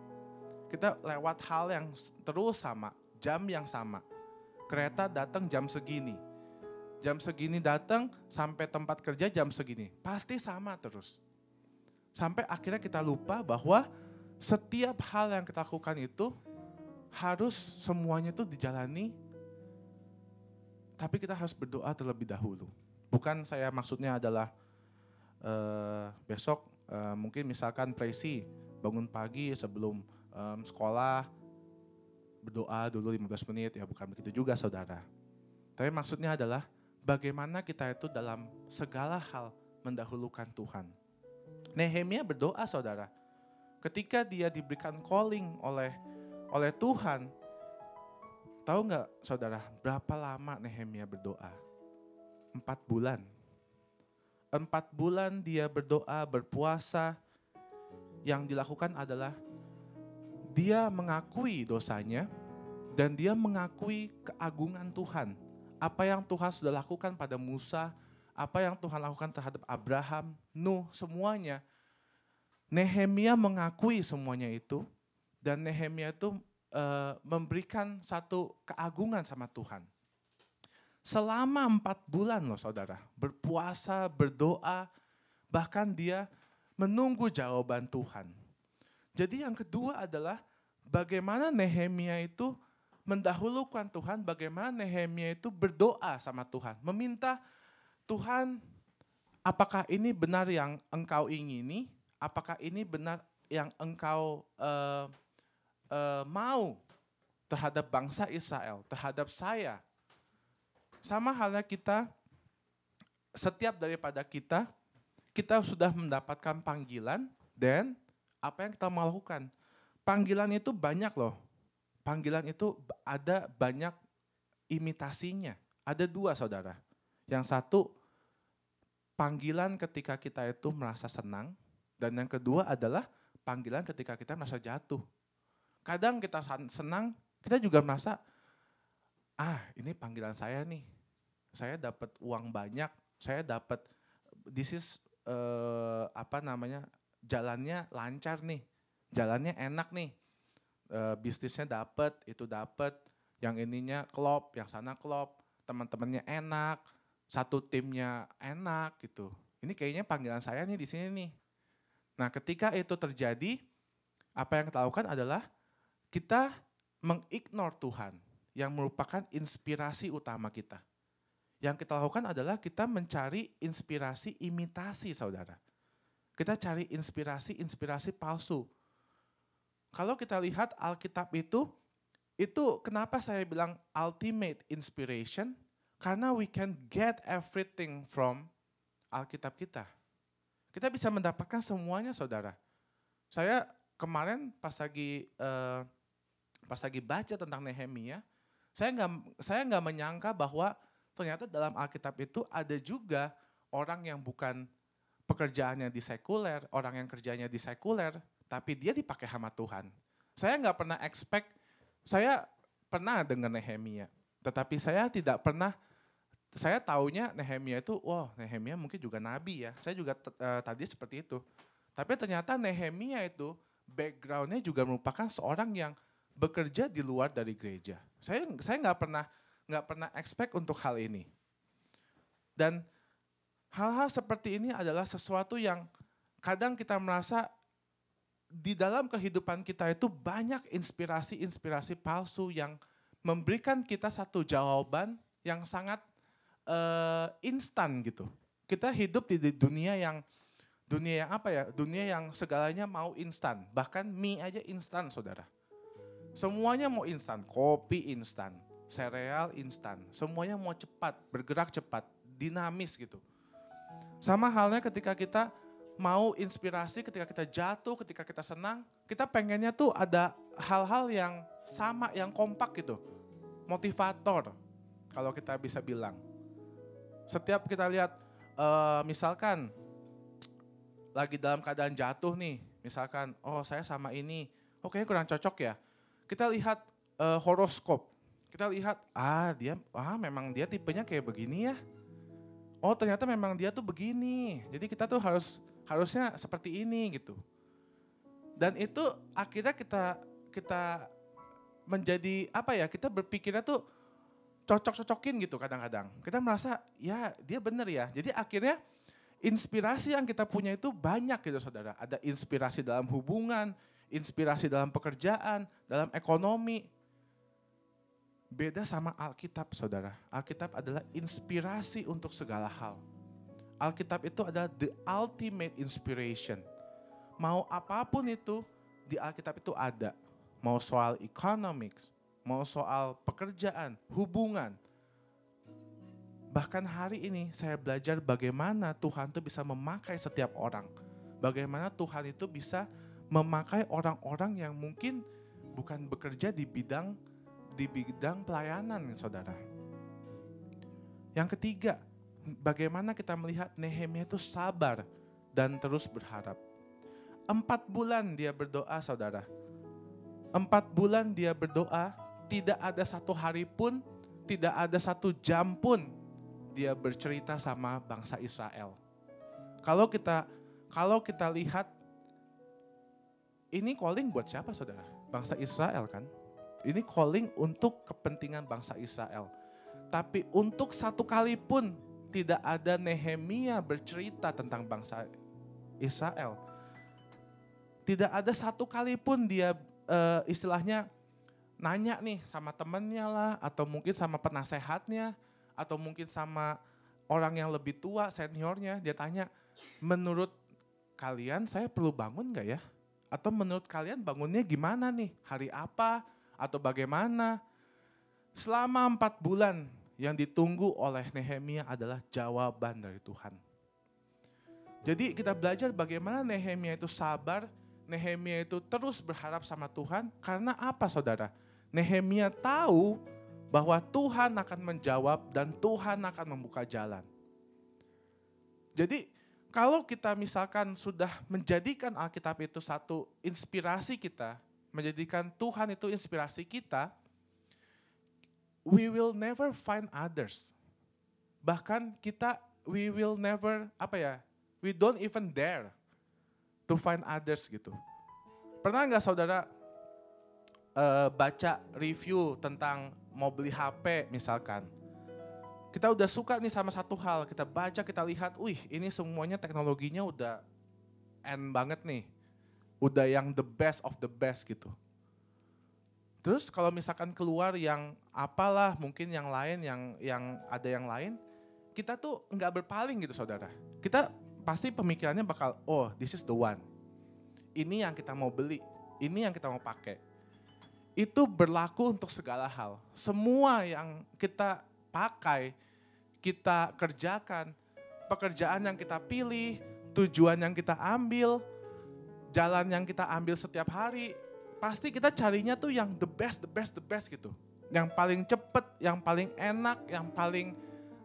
Kita lewat hal yang terus sama, jam yang sama. Kereta datang jam segini. Jam segini datang sampai tempat kerja jam segini. Pasti sama terus. Sampai akhirnya kita lupa bahwa setiap hal yang kita lakukan itu harus semuanya itu dijalani. Tapi kita harus berdoa terlebih dahulu. Bukan saya maksudnya adalah besok mungkin misalkan Presi bangun pagi sebelum sekolah berdoa dulu 15 menit, ya bukan begitu juga saudara. Tapi maksudnya adalah bagaimana kita itu dalam segala hal mendahulukan Tuhan. Nehemia berdoa saudara. Ketika dia diberikan calling oleh Tuhan, tahu nggak saudara berapa lama Nehemia berdoa? 4 bulan. 4 bulan dia berdoa, berpuasa. Yang dilakukan adalah dia mengakui dosanya dan dia mengakui keagungan Tuhan. Apa yang Tuhan sudah lakukan pada Musa, apa yang Tuhan lakukan terhadap Abraham, Nuh, semuanya. Nehemia mengakui semuanya itu dan Nehemia itu memberikan satu keagungan sama Tuhan. Selama 4 bulan loh saudara, berpuasa, berdoa, bahkan dia menunggu jawaban Tuhan. Jadi yang kedua adalah bagaimana Nehemia itu mendahulukan Tuhan, bagaimana Nehemia itu berdoa sama Tuhan. Meminta Tuhan, apakah ini benar yang engkau ingini? Apakah ini benar yang engkau mau terhadap bangsa Israel, terhadap saya? Sama halnya kita, setiap daripada kita sudah mendapatkan panggilan dan apa yang kita mau lakukan. Panggilan itu banyak loh. Panggilan itu ada banyak imitasinya. Ada 2 saudara. Yang satu, panggilan ketika kita itu merasa senang. Dan yang kedua adalah panggilan ketika kita merasa jatuh. Kadang kita senang, kita juga merasa, ini panggilan saya nih. Saya dapat uang banyak, saya dapat, this is, jalannya lancar nih. Jalannya enak nih. Bisnisnya dapat, itu dapat, yang ininya klop, yang sana klop, teman-temannya enak, satu timnya enak gitu. Ini kayaknya panggilan saya nih di sini nih. Nah, ketika itu terjadi, apa yang kita lakukan adalah kita mengignore Tuhan yang merupakan inspirasi utama kita. Yang kita lakukan adalah kita mencari inspirasi imitasi, saudara. Kita cari inspirasi palsu. Kalau kita lihat Alkitab itu kenapa saya bilang ultimate inspiration? Karena we can get everything from Alkitab kita. Kita bisa mendapatkan semuanya, saudara. Saya kemarin pas lagi baca tentang Nehemia, saya nggak menyangka bahwa ternyata dalam Alkitab itu ada juga orang yang bukan pekerjaannya di sekuler, orang yang kerjanya di sekuler, tapi dia dipakai sama Tuhan. Saya nggak pernah expect, saya pernah dengar Nehemia, tetapi saya tidak pernah, saya taunya Nehemia itu, Nehemia mungkin juga nabi ya, saya juga tadi seperti itu. Tapi ternyata Nehemia itu backgroundnya juga merupakan seorang yang bekerja di luar dari gereja. Saya nggak pernah expect untuk hal ini. Dan hal-hal seperti ini adalah sesuatu yang kadang kita merasa di dalam kehidupan kita itu banyak inspirasi palsu yang memberikan kita satu jawaban yang sangat instan gitu. Kita hidup di dunia yang apa ya? Dunia yang segalanya mau instan. Bahkan mie aja instan, saudara. Semuanya mau instan, kopi instan, sereal instan. Semuanya mau cepat, bergerak cepat, dinamis gitu. Sama halnya ketika kita mau inspirasi, ketika kita jatuh, ketika kita senang, kita pengennya tuh ada hal-hal yang sama, yang kompak gitu. Motivator, kalau kita bisa bilang. Setiap kita lihat, misalkan lagi dalam keadaan jatuh nih, misalkan, saya sama ini, kayaknya kurang cocok ya. Kita lihat horoskop, kita lihat, memang dia tipenya kayak begini ya. Ternyata memang dia tuh begini, jadi kita tuh harusnya seperti ini gitu. Dan itu akhirnya kita menjadi kita berpikirnya tuh cocok-cocokin gitu kadang-kadang. Kita merasa ya dia benar ya. Jadi akhirnya inspirasi yang kita punya itu banyak gitu, saudara. Ada inspirasi dalam hubungan, inspirasi dalam pekerjaan, dalam ekonomi. Beda sama Alkitab, saudara. Alkitab adalah inspirasi untuk segala hal. Alkitab itu adalah the ultimate inspiration. Mau apapun itu, di Alkitab itu ada. Mau soal economics, mau soal pekerjaan, hubungan. Bahkan hari ini saya belajar bagaimana Tuhan itu bisa memakai setiap orang. Bagaimana Tuhan itu bisa memakai orang-orang yang mungkin bukan bekerja di bidang pelayanan, saudara. Yang ketiga, bagaimana kita melihat Nehemia itu sabar dan terus berharap. 4 bulan dia berdoa, saudara. 4 bulan dia berdoa, tidak ada satu hari pun, tidak ada satu jam pun dia bercerita sama bangsa Israel. Kalau kita lihat, ini calling buat siapa, saudara? Bangsa Israel kan? Ini calling untuk kepentingan bangsa Israel. Tapi untuk satu kali pun tidak ada Nehemia bercerita tentang bangsa Israel. Tidak ada satu kali pun dia istilahnya nanya nih sama temannya lah, atau mungkin sama penasehatnya, atau mungkin sama orang yang lebih tua, seniornya. Dia tanya, menurut kalian saya perlu bangun gak ya? Atau menurut kalian bangunnya gimana nih? Hari apa? Atau bagaimana? Selama 4 bulan yang ditunggu oleh Nehemia adalah jawaban dari Tuhan. Jadi kita belajar bagaimana Nehemia itu sabar, Nehemia itu terus berharap sama Tuhan. Karena apa, saudara? Nehemia tahu bahwa Tuhan akan menjawab dan Tuhan akan membuka jalan. Jadi kalau kita misalkan sudah menjadikan Alkitab itu satu inspirasi kita, menjadikan Tuhan itu inspirasi kita, we will never find others. Bahkan we will never, we don't even dare to find others gitu. Pernah nggak saudara baca review tentang mau beli HP misalkan? Kita udah suka nih sama satu hal, kita baca, kita lihat, ini semuanya teknologinya udah banget nih. Udah yang the best of the best gitu. Terus kalau misalkan keluar yang apalah, mungkin yang lain, yang ada yang lain, kita tuh nggak berpaling gitu saudara. Kita pasti pemikirannya bakal, oh this is the one. Ini yang kita mau beli, ini yang kita mau pakai. Itu berlaku untuk segala hal. Semua yang kita pakai, kita kerjakan, pekerjaan yang kita pilih, tujuan yang kita ambil, jalan yang kita ambil setiap hari, pasti kita carinya tuh yang the best gitu. Yang paling cepet, yang paling enak, yang paling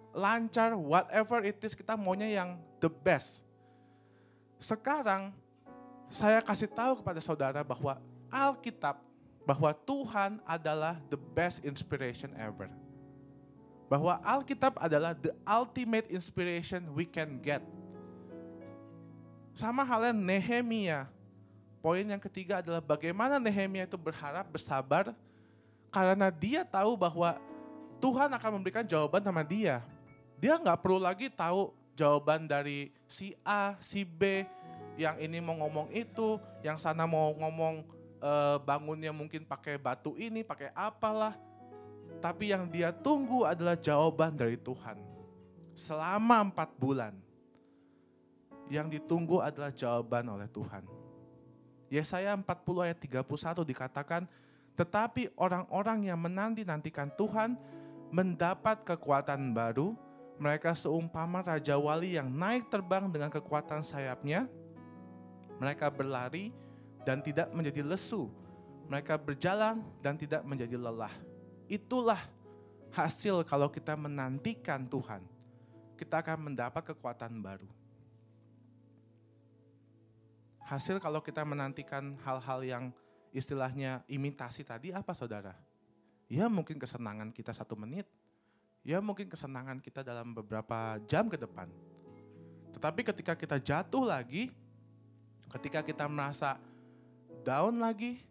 lancar, whatever it is, kita maunya yang the best. Sekarang saya kasih tahu kepada saudara bahwa Alkitab, bahwa Tuhan adalah the best inspiration ever. Bahwa Alkitab adalah the ultimate inspiration we can get. Sama halnya Nehemia. Poin yang ketiga adalah bagaimana Nehemia itu berharap, bersabar, karena dia tahu bahwa Tuhan akan memberikan jawaban sama dia. Dia nggak perlu lagi tahu jawaban dari si A, si B, yang ini mau ngomong itu, yang sana mau ngomong bangunnya mungkin pakai batu ini, pakai apalah. Tapi yang dia tunggu adalah jawaban dari Tuhan. Selama 4 bulan, yang ditunggu adalah jawaban oleh Tuhan. Yesaya 40 ayat 31 dikatakan, tetapi orang-orang yang menanti-nantikan Tuhan mendapat kekuatan baru, mereka seumpama Raja Wali yang naik terbang dengan kekuatan sayapnya, mereka berlari dan tidak menjadi lesu, mereka berjalan dan tidak menjadi lelah. Itulah hasil kalau kita menantikan Tuhan, kita akan mendapat kekuatan baru. Hasil kalau kita menantikan hal-hal yang istilahnya imitasi tadi apa saudara? Ya mungkin kesenangan kita 1 menit. Ya mungkin kesenangan kita dalam beberapa jam ke depan. Tetapi ketika kita jatuh lagi, ketika kita merasa down lagi,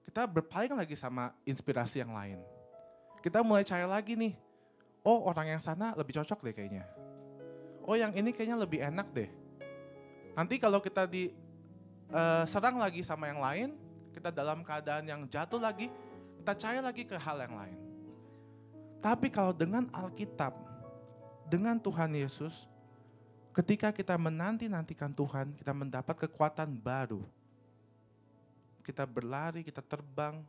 kita berpaling lagi sama inspirasi yang lain. Kita mulai cari lagi nih, oh orang yang sana lebih cocok deh kayaknya. Oh yang ini kayaknya lebih enak deh. Nanti kalau kita serang lagi sama yang lain, kita dalam keadaan yang jatuh lagi, kita cari lagi ke hal yang lain. Tapi kalau dengan Alkitab, dengan Tuhan Yesus, ketika kita menanti-nantikan Tuhan, kita mendapat kekuatan baru. Kita berlari, kita terbang,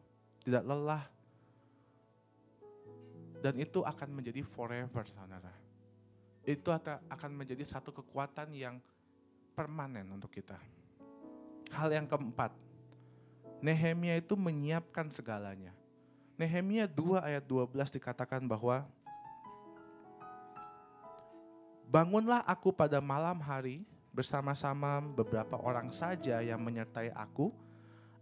tidak lelah. Dan itu akan menjadi forever, saudara. Itu akan menjadi satu kekuatan yang permanen untuk kita. Hal yang keempat, Nehemia itu menyiapkan segalanya. Nehemia 2 ayat 12 dikatakan bahwa bangunlah aku pada malam hari bersama-sama beberapa orang saja yang menyertai aku.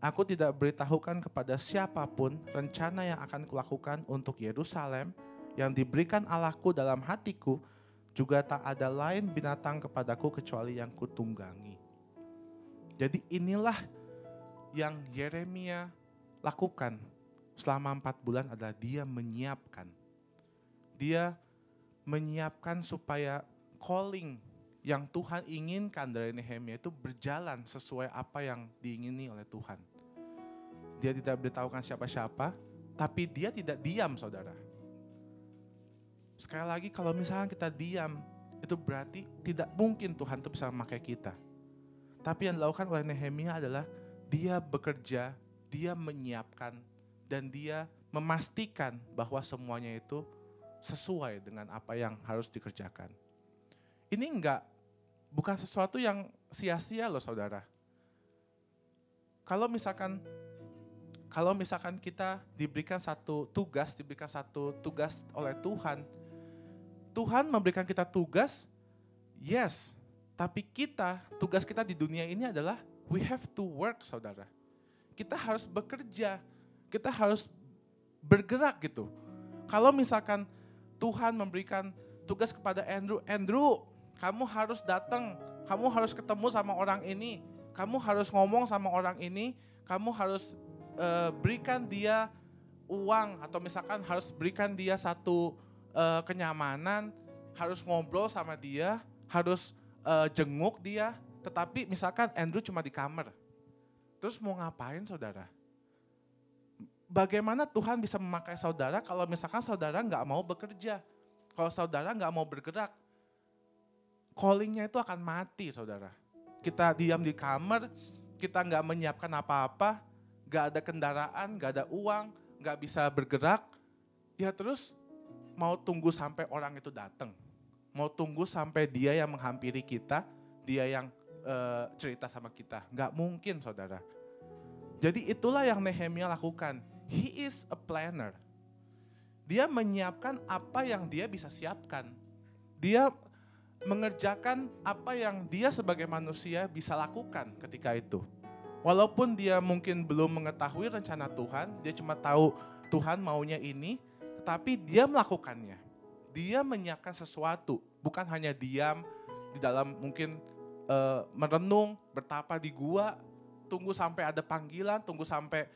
Aku tidak beritahukan kepada siapapun rencana yang akan kulakukan untuk Yerusalem yang diberikan Allahku dalam hatiku, juga tak ada lain binatang kepadaku kecuali yang kutunggangi. Jadi inilah yang Yeremia lakukan selama 4 bulan adalah dia menyiapkan. Dia menyiapkan supaya calling yang Tuhan inginkan dari Nehemia itu berjalan sesuai apa yang diingini oleh Tuhan. Dia tidak beritahukan siapa-siapa, tapi dia tidak diam saudara. Sekali lagi kalau misalnya kita diam, itu berarti tidak mungkin Tuhan itu bisa memakai kita. Tapi yang dilakukan oleh Nehemia adalah dia bekerja, dia menyiapkan, dan dia memastikan bahwa semuanya itu sesuai dengan apa yang harus dikerjakan. Ini bukan sesuatu yang sia-sia loh saudara. Kalau misalkan kita diberikan satu tugas oleh Tuhan, Tuhan memberikan kita tugas, yes. Tapi tugas kita di dunia ini adalah we have to work, saudara. Kita harus bekerja, kita harus bergerak gitu. Kalau misalkan Tuhan memberikan tugas kepada Andrew, kamu harus datang, kamu harus ketemu sama orang ini, kamu harus ngomong sama orang ini, kamu harus berikan dia uang, atau misalkan harus berikan dia satu kenyamanan, harus ngobrol sama dia, harus jenguk dia, tetapi misalkan Andrew cuma di kamar. Terus mau ngapain saudara? bagaimana Tuhan bisa memakai saudara kalau misalkan saudara nggak mau bekerja, kalau saudara nggak mau bergerak, callingnya itu akan mati saudara. Kita diam di kamar, kita nggak menyiapkan apa-apa, nggak ada kendaraan, nggak ada uang, nggak bisa bergerak, ya terus mau tunggu sampai orang itu datang, mau tunggu sampai dia yang menghampiri kita, dia yang cerita sama kita, nggak mungkin saudara. Jadi itulah yang Nehemia lakukan. He is a planner. Dia menyiapkan apa yang dia bisa siapkan. Dia mengerjakan apa yang dia sebagai manusia bisa lakukan ketika itu. Walaupun dia mungkin belum mengetahui rencana Tuhan, dia cuma tahu Tuhan maunya ini, tetapi dia melakukannya. Dia menyiapkan sesuatu, bukan hanya diam di dalam mungkin merenung, bertapa di gua, tunggu sampai ada panggilan, tunggu sampai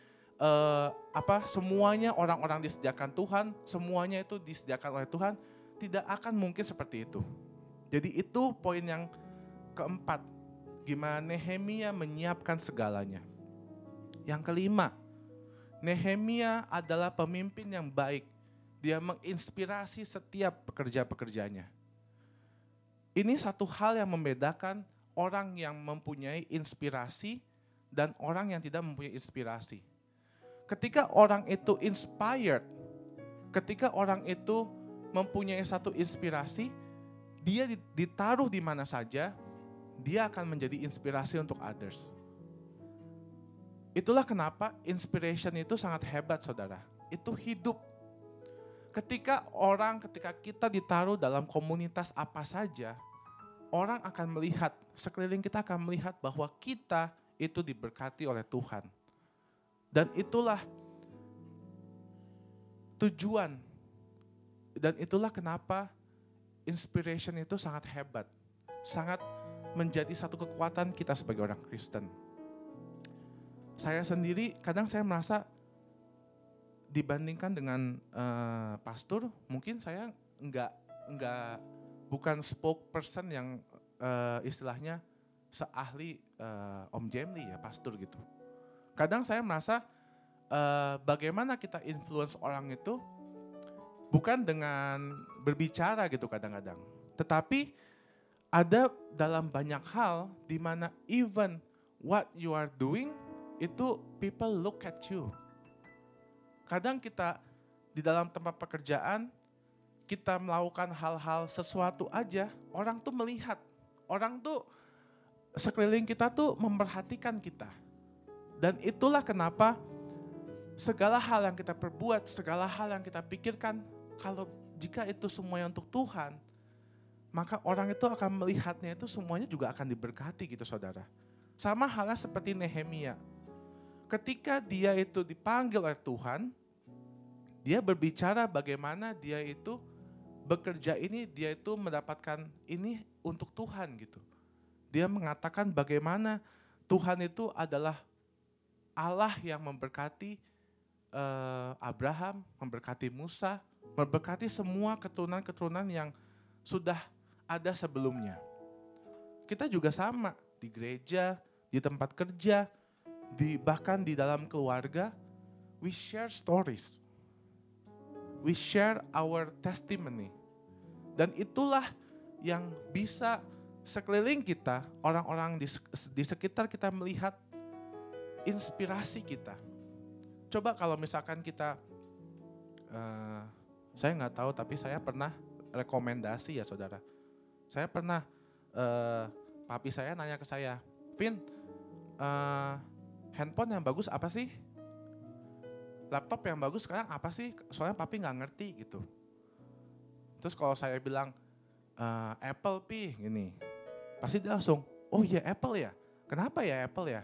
semuanya orang-orang disediakan Tuhan, semuanya itu disediakan oleh Tuhan, tidak akan mungkin seperti itu. Jadi itu poin yang keempat, gimana Nehemia menyiapkan segalanya. Yang kelima, Nehemia adalah pemimpin yang baik. Dia menginspirasi setiap pekerja-pekerjanya. Ini satu hal yang membedakan orang yang mempunyai inspirasi dan orang yang tidak mempunyai inspirasi. Ketika orang itu inspired, ketika orang itu mempunyai satu inspirasi, dia ditaruh di mana saja, dia akan menjadi inspirasi untuk others. Itulah kenapa inspiration itu sangat hebat saudara. Itu hidup. Ketika kita ditaruh dalam komunitas apa saja, orang akan melihat, sekeliling kita akan melihat bahwa kita itu diberkati oleh Tuhan. Dan itulah tujuan. Dan itulah kenapa inspiration itu sangat hebat. Sangat menjadi satu kekuatan kita sebagai orang Kristen. Saya sendiri kadang saya merasa dibandingkan dengan pastor, mungkin saya bukan spokesperson yang istilahnya seahli Om Jemli ya, pastor gitu. Kadang saya merasa bagaimana kita influence orang itu bukan dengan berbicara gitu kadang-kadang. Tetapi ada dalam banyak hal di mana even what you are doing itu people look at you. Kadang kita di dalam tempat pekerjaan, kita melakukan hal-hal sesuatu aja, orang tuh melihat. Orang tuh sekeliling kita tuh memperhatikan kita. Dan itulah kenapa segala hal yang kita perbuat, segala hal yang kita pikirkan, kalau jika itu semuanya untuk Tuhan, maka orang itu akan melihatnya itu semuanya juga akan diberkati gitu saudara. Sama halnya seperti Nehemia. Ketika dia itu dipanggil oleh Tuhan, dia berbicara bagaimana dia itu bekerja ini, dia itu mendapatkan ini untuk Tuhan gitu. Dia mengatakan bagaimana Tuhan itu adalah Allah yang memberkati Abraham, memberkati Musa, memberkati semua keturunan-keturunan yang sudah ada sebelumnya. Kita juga sama di gereja, di tempat kerja, bahkan di dalam keluarga, we share stories. We share our testimony. Dan itulah yang bisa sekeliling kita, orang-orang di sekitar kita melihat inspirasi kita. Coba kalau misalkan kita, saya nggak tahu tapi saya pernah rekomendasi ya saudara. Saya pernah, papi saya nanya ke saya, Vin, handphone yang bagus apa sih? Laptop yang bagus sekarang apa sih? Soalnya papi nggak ngerti gitu. Terus kalau saya bilang Apple pi gini, pasti dia langsung, oh iya Apple ya. Kenapa ya Apple ya?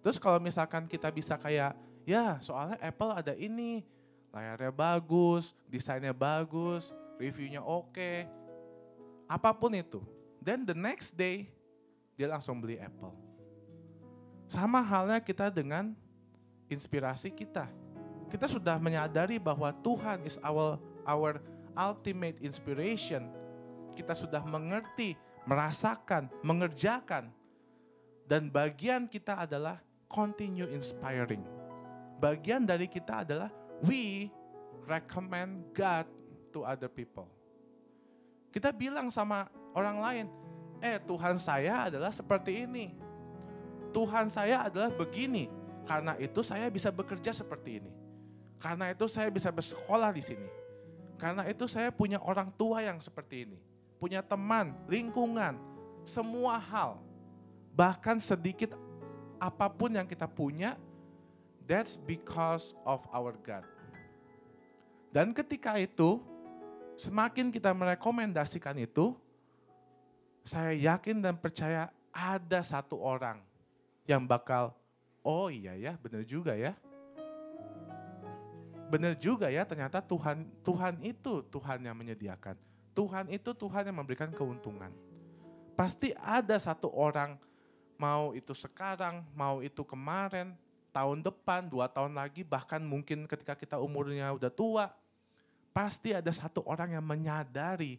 Terus kalau misalkan kita bisa kayak, ya soalnya Apple ada ini, layarnya bagus, desainnya bagus, reviewnya oke, apapun itu. Then the next day dia langsung beli Apple. Sama halnya kita dengan inspirasi kita. Kita sudah menyadari bahwa Tuhan is our ultimate inspiration. Kita sudah mengerti, merasakan, mengerjakan. Dan bagian kita adalah continue inspiring. Bagian dari kita adalah we recommend God to other people. Kita bilang sama orang lain, Tuhan saya adalah seperti ini. Tuhan saya adalah begini. Karena itu saya bisa bekerja seperti ini. Karena itu saya bisa bersekolah di sini. Karena itu saya punya orang tua yang seperti ini. Punya teman, lingkungan, semua hal. Bahkan sedikit apapun yang kita punya, that's because of our God. Dan ketika itu, semakin kita merekomendasikan itu, saya yakin dan percaya ada satu orang yang bakal, oh iya ya, benar juga ya. Benar juga ya, ternyata Tuhan itu Tuhan yang menyediakan. Tuhan itu Tuhan yang memberikan keuntungan. Pasti ada satu orang, mau itu sekarang, mau itu kemarin, tahun depan, 2 tahun lagi, bahkan mungkin ketika kita umurnya udah tua, pasti ada satu orang yang menyadari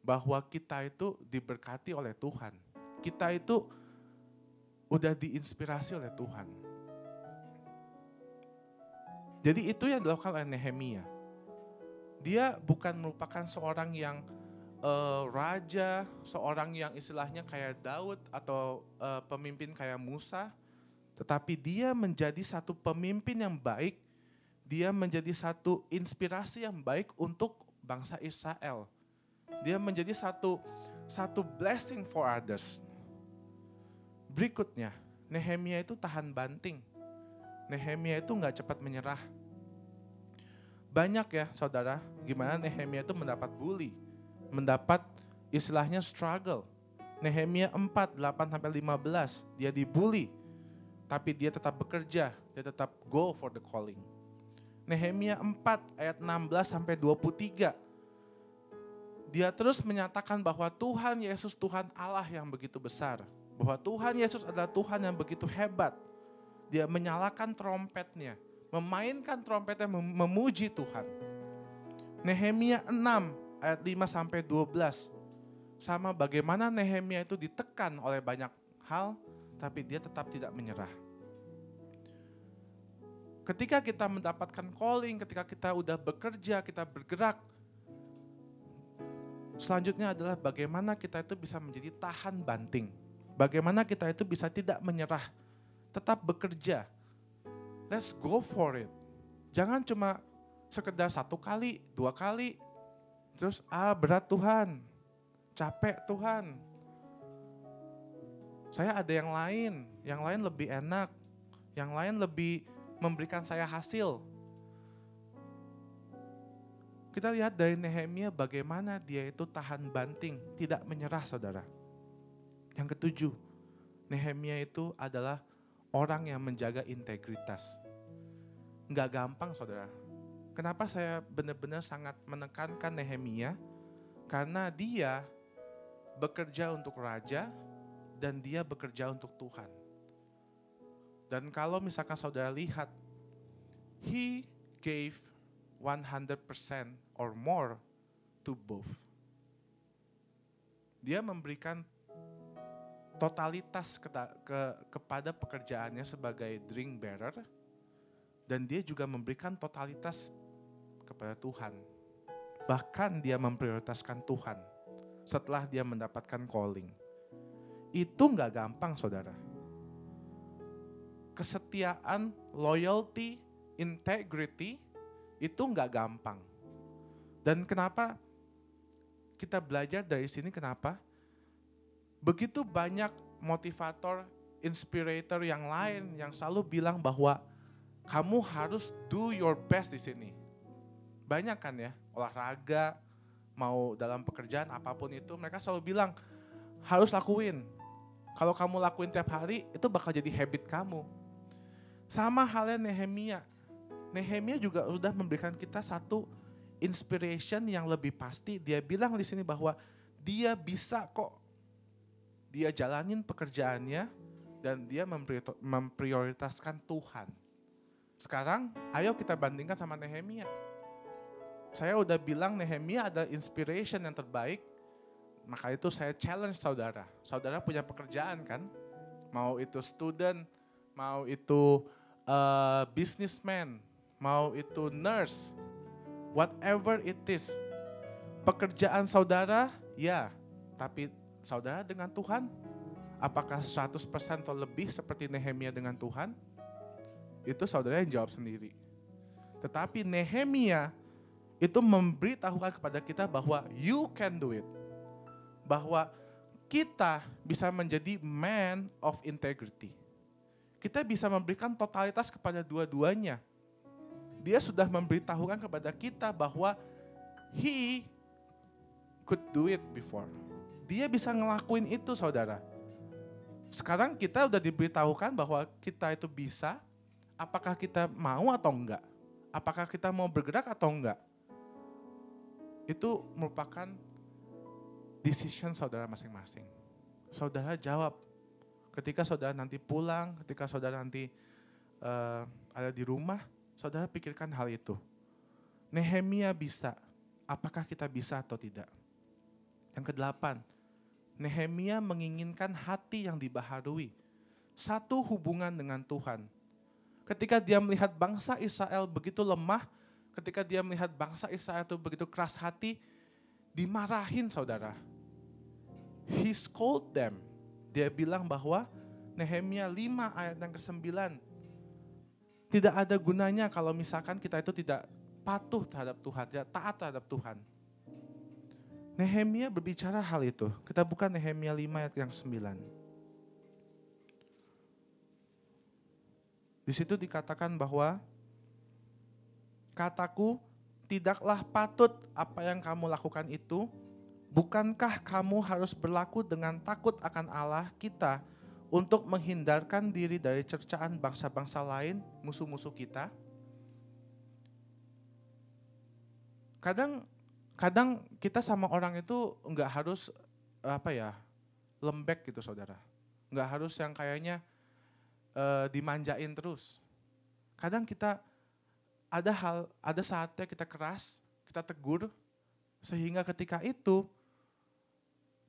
bahwa kita itu diberkati oleh Tuhan. Kita itu udah diinspirasi oleh Tuhan. Jadi itu yang dilakukan oleh Nehemia. Dia bukan merupakan seorang yang raja, seorang yang istilahnya kayak Daud atau pemimpin kayak Musa. Tetapi dia menjadi satu pemimpin yang baik. Dia menjadi satu inspirasi yang baik untuk bangsa Israel. Dia menjadi satu blessing for others. Berikutnya, Nehemia itu tahan banting. Nehemia itu gak cepat menyerah. Banyak ya saudara, gimana Nehemia itu mendapat bully. Mendapat istilahnya struggle. Nehemia 4, 8-15, dia dibully. Tapi dia tetap bekerja, dia tetap go for the calling. Nehemia 4 ayat 16-23. Dia terus menyatakan bahwa Tuhan Yesus Tuhan Allah yang begitu besar. Bahwa Tuhan Yesus adalah Tuhan yang begitu hebat. Dia menyalakan trompetnya, memainkan trompetnya, memuji Tuhan. Nehemia 6 ayat 5-12. Sama bagaimana Nehemia itu ditekan oleh banyak hal, tapi dia tetap tidak menyerah. Ketika kita mendapatkan calling, ketika kita udah bekerja, kita bergerak, selanjutnya adalah bagaimana kita itu bisa menjadi tahan banting. Bagaimana kita itu bisa tidak menyerah, tetap bekerja. Let's go for it. Jangan cuma sekedar 1 kali, 2 kali, terus berat Tuhan, capek Tuhan. Saya ada yang lain lebih enak, yang lain lebih memberikan saya hasil. Kita lihat dari Nehemia bagaimana dia itu tahan banting, tidak menyerah saudara. Yang ketujuh, Nehemia itu adalah orang yang menjaga integritas. Nggak gampang saudara. Kenapa saya benar-benar sangat menekankan Nehemia? Karena dia bekerja untuk raja dan dia bekerja untuk Tuhan. Dan kalau misalkan saudara lihat, he gave 100% or more to both. Dia memberikan totalitas kepada pekerjaannya sebagai drink bearer, dan dia juga memberikan totalitas kepada Tuhan. Bahkan dia memprioritaskan Tuhan setelah dia mendapatkan calling. Itu gak gampang saudara. Kesetiaan, loyalty, integrity, itu gak gampang. Dan kenapa kita belajar dari sini, kenapa? Begitu banyak motivator, inspirator yang lain yang selalu bilang bahwa kamu harus do your best di sini. Banyak kan ya, olahraga, mau dalam pekerjaan apapun itu, mereka selalu bilang harus lakuin. Kalau kamu lakuin tiap hari, itu bakal jadi habit kamu. Sama halnya Nehemia. Nehemia juga sudah memberikan kita satu inspiration yang lebih pasti. Dia bilang di sini bahwa dia bisa kok. Dia jalanin pekerjaannya dan dia memprioritaskan Tuhan. Sekarang ayo kita bandingkan sama Nehemia. Saya udah bilang Nehemia ada inspiration yang terbaik. Maka itu saya challenge saudara. Saudara punya pekerjaan kan? Mau itu student, mau itu businessman, mau itu nurse, whatever it is. Pekerjaan saudara, ya, tapi saudara dengan Tuhan, apakah 100% atau lebih seperti Nehemia dengan Tuhan? Itu saudara yang jawab sendiri. Tetapi Nehemia itu memberitahukan kepada kita bahwa you can do it. Bahwa kita bisa menjadi man of integrity. Kita bisa memberikan totalitas kepada dua-duanya. Dia sudah memberitahukan kepada kita bahwa he could do it before. Dia bisa ngelakuin itu, saudara. Sekarang kita udah diberitahukan bahwa kita itu bisa. Apakah kita mau atau enggak? Apakah kita mau bergerak atau enggak? Itu merupakan decision saudara masing-masing. Saudara jawab. Ketika saudara nanti pulang, ketika saudara nanti ada di rumah, saudara pikirkan hal itu. Nehemia bisa, apakah kita bisa atau tidak? Yang ke-8, Nehemia menginginkan hati yang dibaharui. Satu hubungan dengan Tuhan. Ketika dia melihat bangsa Israel begitu lemah, ketika dia melihat bangsa Israel itu begitu keras hati, dimarahin saudara. He scolded them. Dia bilang bahwa Nehemia 5 ayat yang ke-9. Tidak ada gunanya kalau misalkan kita itu tidak patuh terhadap Tuhan, tidak taat terhadap Tuhan. Nehemia berbicara hal itu. Kita buka Nehemia 5 ayat yang 9. Di situ dikatakan bahwa kataku, tidaklah patut apa yang kamu lakukan itu. Bukankah kamu harus berlaku dengan takut akan Allah kita untuk menghindarkan diri dari cercaan bangsa-bangsa lain, musuh-musuh kita? Kadang kita sama orang itu enggak harus lembek gitu saudara. Enggak harus yang kayaknya dimanjain terus. Kadang kita ada saatnya kita keras, kita tegur, sehingga ketika itu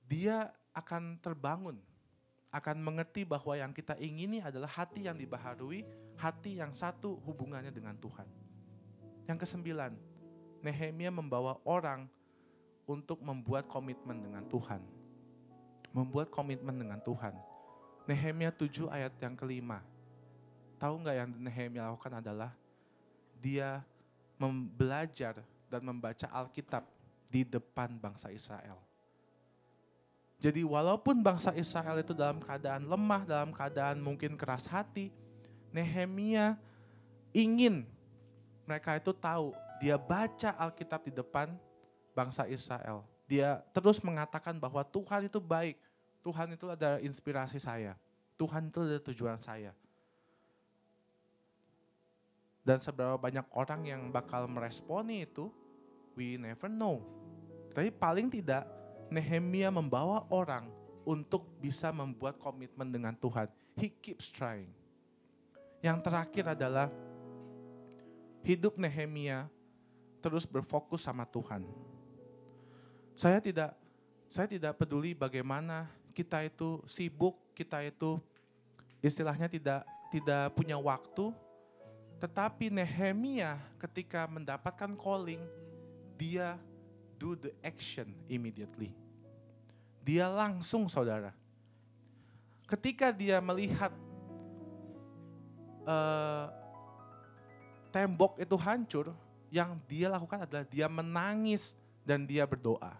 dia akan terbangun, akan mengerti bahwa yang kita ingini adalah hati yang dibaharui, hati yang satu hubungannya dengan Tuhan. Yang ke-9, Nehemia membawa orang untuk membuat komitmen dengan Tuhan. Membuat komitmen dengan Tuhan. Nehemia 7 ayat yang ke-5. Tahu nggak yang Nehemia lakukan adalah dia belajar dan membaca Alkitab di depan bangsa Israel. Jadi walaupun bangsa Israel itu dalam keadaan lemah, dalam keadaan mungkin keras hati, Nehemia ingin mereka itu tahu, dia baca Alkitab di depan bangsa Israel. Dia terus mengatakan bahwa Tuhan itu baik, Tuhan itu adalah inspirasi saya, Tuhan itu adalah tujuan saya. Dan seberapa banyak orang yang bakal meresponi itu, we never know. Tapi paling tidak, Nehemia membawa orang untuk bisa membuat komitmen dengan Tuhan. He keeps trying. Yang terakhir adalah hidup Nehemia terus berfokus sama Tuhan. Saya tidak peduli bagaimana kita itu sibuk, kita itu istilahnya tidak punya waktu. Tetapi Nehemia ketika mendapatkan calling, dia do the action immediately. Dia langsung saudara. Ketika dia melihat tembok itu hancur, yang dia lakukan adalah dia menangis dan dia berdoa.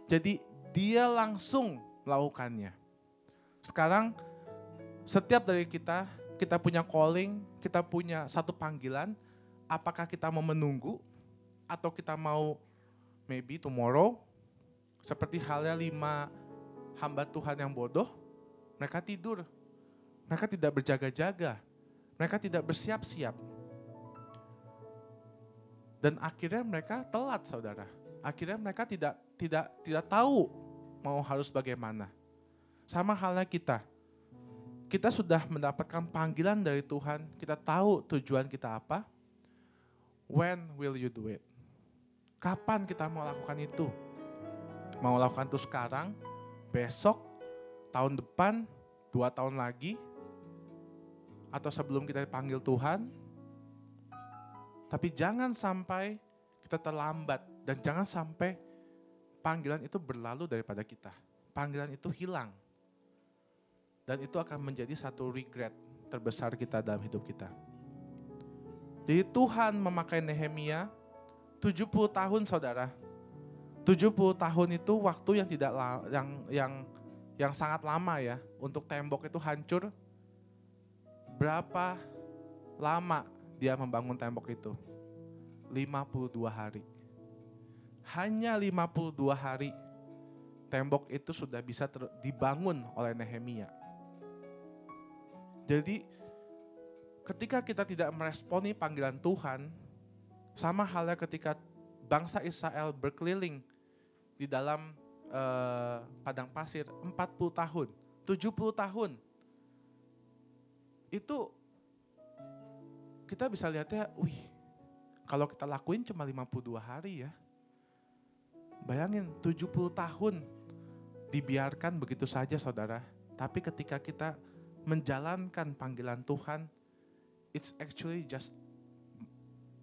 Jadi dia langsung melakukannya. Sekarang setiap dari kita punya calling, kita punya satu panggilan, apakah kita mau menunggu atau kita mau maybe tomorrow, seperti halnya 5 hamba Tuhan yang bodoh, mereka tidur, mereka tidak berjaga-jaga, mereka tidak bersiap-siap. Dan akhirnya mereka telat saudara, akhirnya mereka tidak tahu mau harus bagaimana. Sama halnya kita sudah mendapatkan panggilan dari Tuhan, kita tahu tujuan kita apa, when will you do it? Kapan kita mau lakukan itu? Mau lakukan itu sekarang, besok, tahun depan, 2 tahun lagi? atau sebelum kita dipanggil Tuhan. Tapi jangan sampai kita terlambat dan jangan sampai panggilan itu berlalu daripada kita. Panggilan itu hilang. Dan itu akan menjadi satu regret terbesar kita dalam hidup kita. Jadi Tuhan memakai Nehemia 70 tahun saudara. 70 tahun itu waktu yang tidak yang sangat lama ya untuk tembok itu hancur. Berapa lama dia membangun tembok itu? 52 hari. Hanya 52 hari tembok itu sudah bisa dibangun oleh Nehemia. Jadi ketika kita tidak meresponi panggilan Tuhan, sama halnya ketika bangsa Israel berkeliling di dalam padang pasir 40 tahun, 70 tahun. Itu kita bisa lihatnya, kalau kita lakuin cuma 52 hari ya. Bayangin 70 tahun dibiarkan begitu saja saudara. Tapi ketika kita menjalankan panggilan Tuhan, it's actually just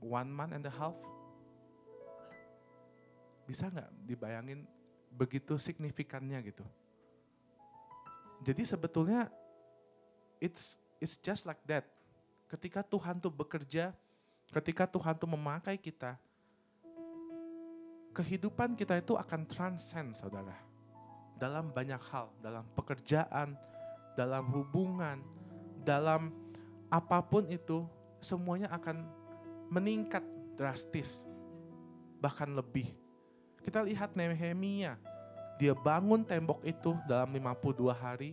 1.5 months. Bisa nggak dibayangin begitu signifikannya gitu? Jadi sebetulnya it's just like that. Ketika Tuhan tuh bekerja, ketika Tuhan tuh memakai kita, kehidupan kita itu akan transcend saudara. Dalam banyak hal, dalam pekerjaan, dalam hubungan, dalam apapun itu, semuanya akan meningkat drastis, bahkan lebih. Kita lihat Nehemia, dia bangun tembok itu dalam 52 hari,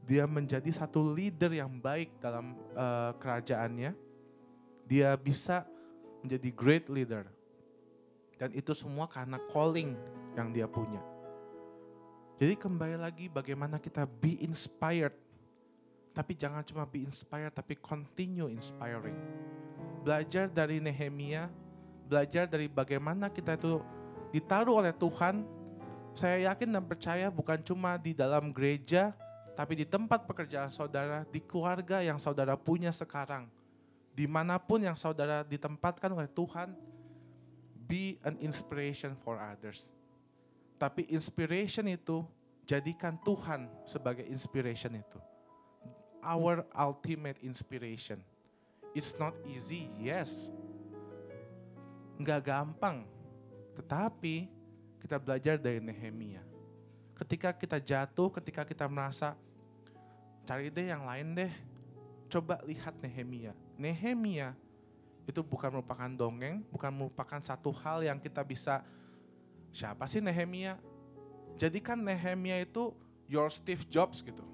dia menjadi satu leader yang baik dalam kerajaannya, dia bisa menjadi great leader. Dan itu semua karena calling yang dia punya. Jadi kembali lagi bagaimana kita be inspired. Tapi jangan cuma be inspired, tapi continue inspiring. Belajar dari Nehemia, belajar dari bagaimana kita itu ditaruh oleh Tuhan. Saya yakin dan percaya bukan cuma di dalam gereja, tapi di tempat pekerjaan saudara, di keluarga yang saudara punya sekarang. Dimanapun yang saudara ditempatkan oleh Tuhan, be an inspiration for others. Tapi inspiration itu, jadikan Tuhan sebagai inspiration itu. Our ultimate inspiration. It's not easy, yes. Nggak gampang. Tetapi kita belajar dari Nehemia. Ketika kita jatuh, ketika kita merasa, cari deh yang lain deh. Coba lihat Nehemia. Nehemia itu bukan merupakan dongeng, bukan merupakan satu hal yang kita bisa, siapa sih Nehemia? Jadikan Nehemia itu your Steve Jobs gitu.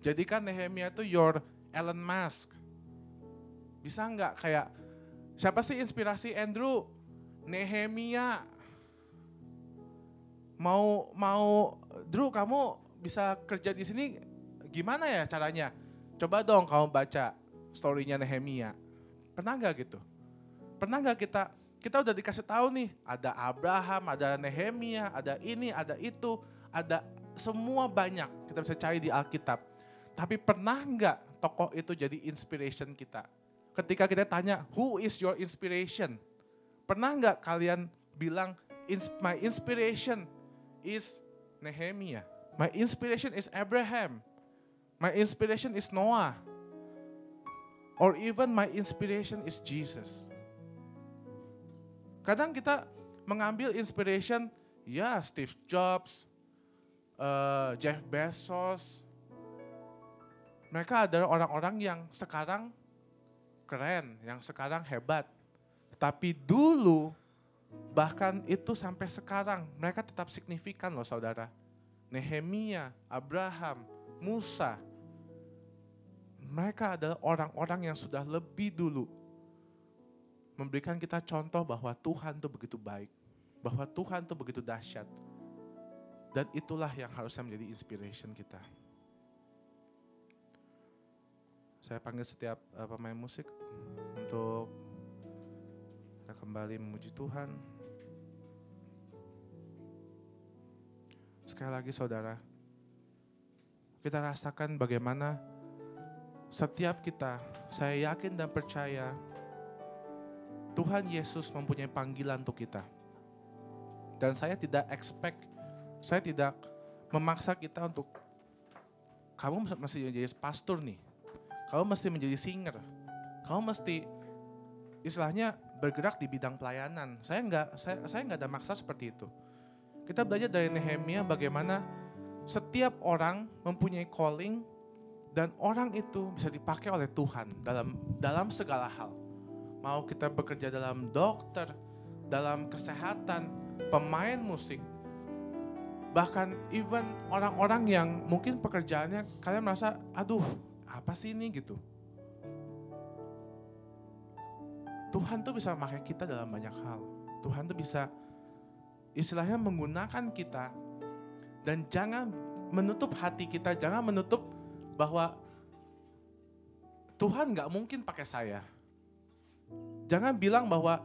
Jadikan Nehemia itu your Elon Musk. Bisa nggak kayak, siapa sih inspirasi Andrew? Nehemia. Mau Drew, kamu bisa kerja di sini gimana ya caranya? Coba dong kamu baca story-nya Nehemia. Pernah nggak gitu? Pernah nggak kita udah dikasih tahu nih, ada Abraham, ada Nehemia, ada ini, ada itu, ada semua banyak. Kita bisa cari di Alkitab. Tapi pernah nggak tokoh itu jadi inspiration kita? Ketika kita tanya, who is your inspiration? Pernah nggak kalian bilang, my inspiration is Nehemia. My inspiration is Abraham. My inspiration is Noah. Or even my inspiration is Jesus. Kadang kita mengambil inspiration, ya Steve Jobs, Jeff Bezos. Mereka adalah orang-orang yang sekarang keren, yang sekarang hebat. Tapi dulu, bahkan itu sampai sekarang, mereka tetap signifikan loh saudara. Nehemia, Abraham, Musa. Mereka adalah orang-orang yang sudah lebih dulu memberikan kita contoh bahwa Tuhan itu begitu baik. Bahwa Tuhan itu begitu dahsyat. Dan itulah yang harusnya menjadi inspiration kita. Saya panggil setiap pemain musik untuk kita kembali memuji Tuhan. Sekali lagi saudara, kita rasakan bagaimana setiap kita, saya yakin dan percaya Tuhan Yesus mempunyai panggilan untuk kita. Dan saya tidak memaksa kita untuk, kamu mesti menjadi pastor nih, kamu mesti menjadi singer, kamu mesti istilahnya bergerak di bidang pelayanan. Saya enggak ada maksa seperti itu. Kita belajar dari Nehemia bagaimana setiap orang mempunyai calling dan orang itu bisa dipakai oleh Tuhan dalam segala hal. Mau kita bekerja dalam dokter, dalam kesehatan, pemain musik, bahkan even orang-orang yang mungkin pekerjaannya kalian merasa, aduh apa sih ini gitu. Tuhan tuh bisa memakai kita dalam banyak hal. Tuhan tuh bisa istilahnya menggunakan kita. Dan jangan menutup hati kita, jangan menutup bahwa Tuhan gak mungkin pakai saya. Jangan bilang bahwa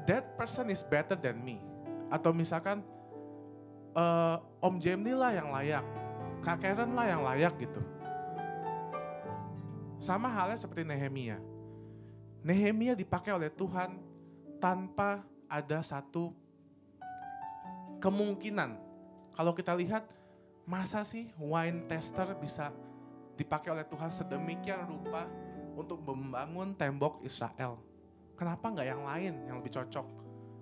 that person is better than me. Atau misalkan Om Jamie lah yang layak, Kak Karen lah yang layak gitu. Sama halnya seperti Nehemia. Nehemia dipakai oleh Tuhan tanpa ada satu kemungkinan. Kalau kita lihat, masa sih wine tester bisa dipakai oleh Tuhan sedemikian rupa untuk membangun tembok Israel? Kenapa nggak yang lain yang lebih cocok?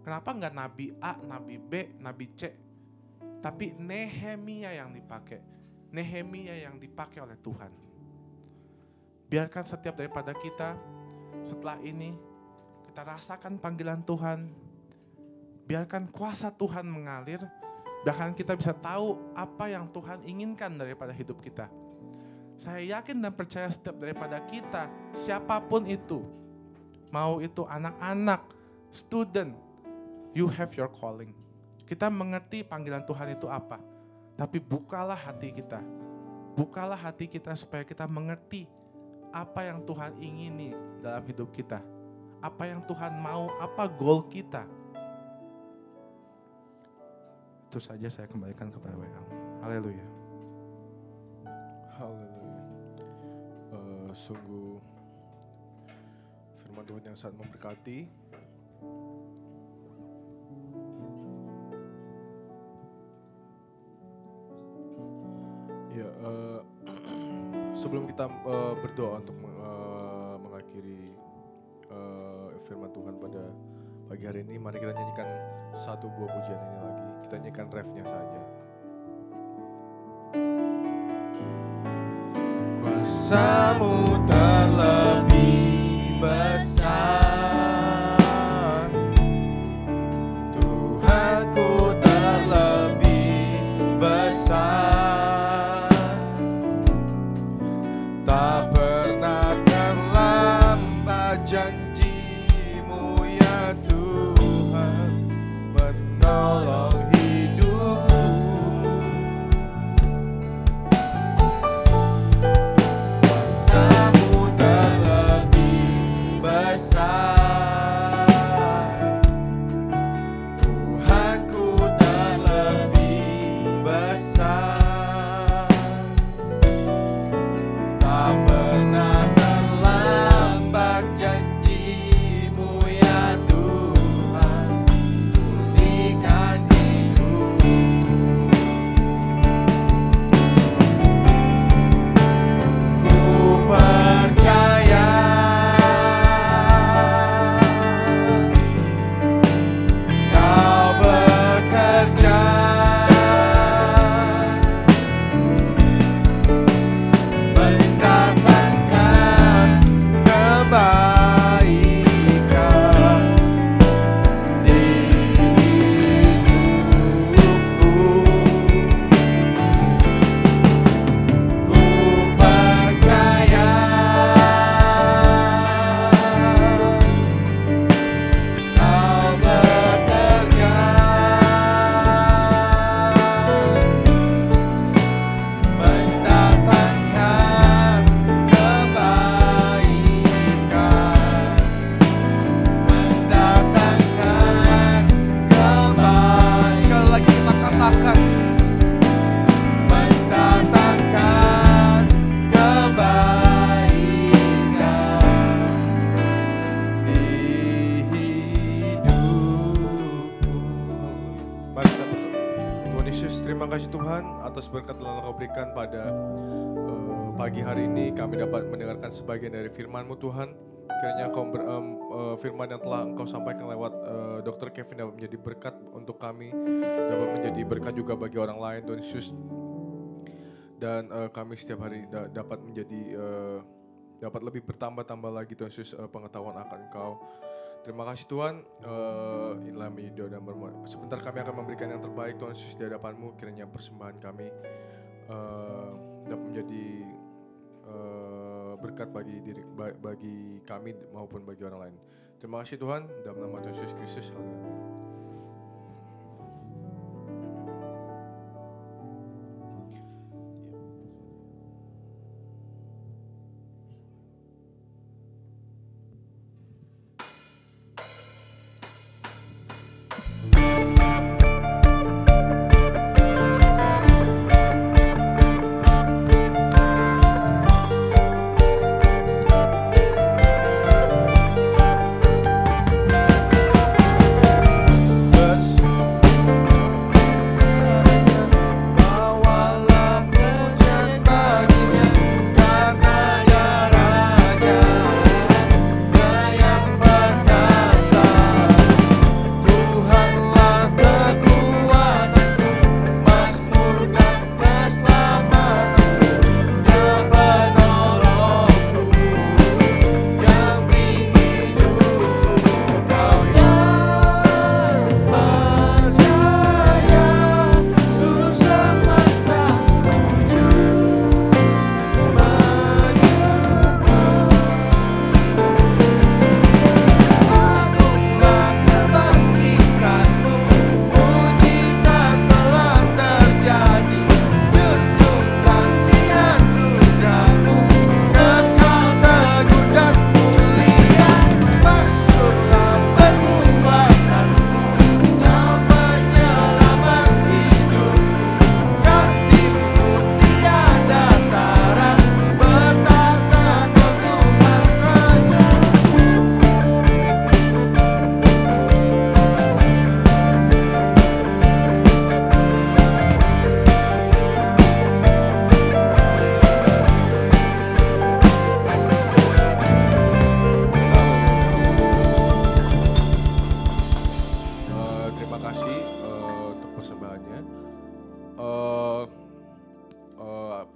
Kenapa nggak Nabi A, Nabi B, Nabi C? Tapi Nehemia yang dipakai. Nehemia yang dipakai oleh Tuhan. Biarkan setiap daripada kita setelah ini kita rasakan panggilan Tuhan. Biarkan kuasa Tuhan mengalir. Bahkan kita bisa tahu apa yang Tuhan inginkan daripada hidup kita. Saya yakin dan percaya setiap daripada kita, siapapun itu, mau itu anak-anak, student, you have your calling. Kita mengerti panggilan Tuhan itu apa. Tapi bukalah hati kita. Bukalah hati kita supaya kita mengerti apa yang Tuhan ingini dalam hidup kita. Apa yang Tuhan mau, apa goal kita. Itu saja saya kembalikan kepada WL. Haleluya. Haleluya. Sungguh firman Tuhan yang sangat memberkati. Ya, sebelum kita berdoa untuk mengakhiri firman Tuhan pada pagi hari ini, mari kita nyanyikan satu buah pujian ini lagi. Kita nyanyikan refnya saja. Kuasa-Mu terlebih besar, Tuhanku terlebih besar, tak pernah terlambat janji-Mu ya Tuhan, menolong kasih Tuhan atas berkat yang Kau berikan pada pagi hari ini. Kami dapat mendengarkan sebagian dari firman-Mu Tuhan. Kiranya firman yang telah Engkau sampaikan lewat Dr. Kevin dapat menjadi berkat untuk kami, dapat menjadi berkat juga bagi orang lain Tuhan Yesus. Dan kami setiap hari dapat menjadi dapat lebih bertambah-tambah lagi Tuhan Yesus pengetahuan akan Engkau. Terima kasih Tuhan. Inilah menjadi doa dan bermohon. Sebentar kami akan memberikan yang terbaik Tuhan Yesus di hadapan-Mu. Kiranya persembahan kami dapat menjadi berkat bagi kami maupun bagi orang lain. Terima kasih Tuhan, dalam nama Tuhan Yesus Kristus. Haleluya.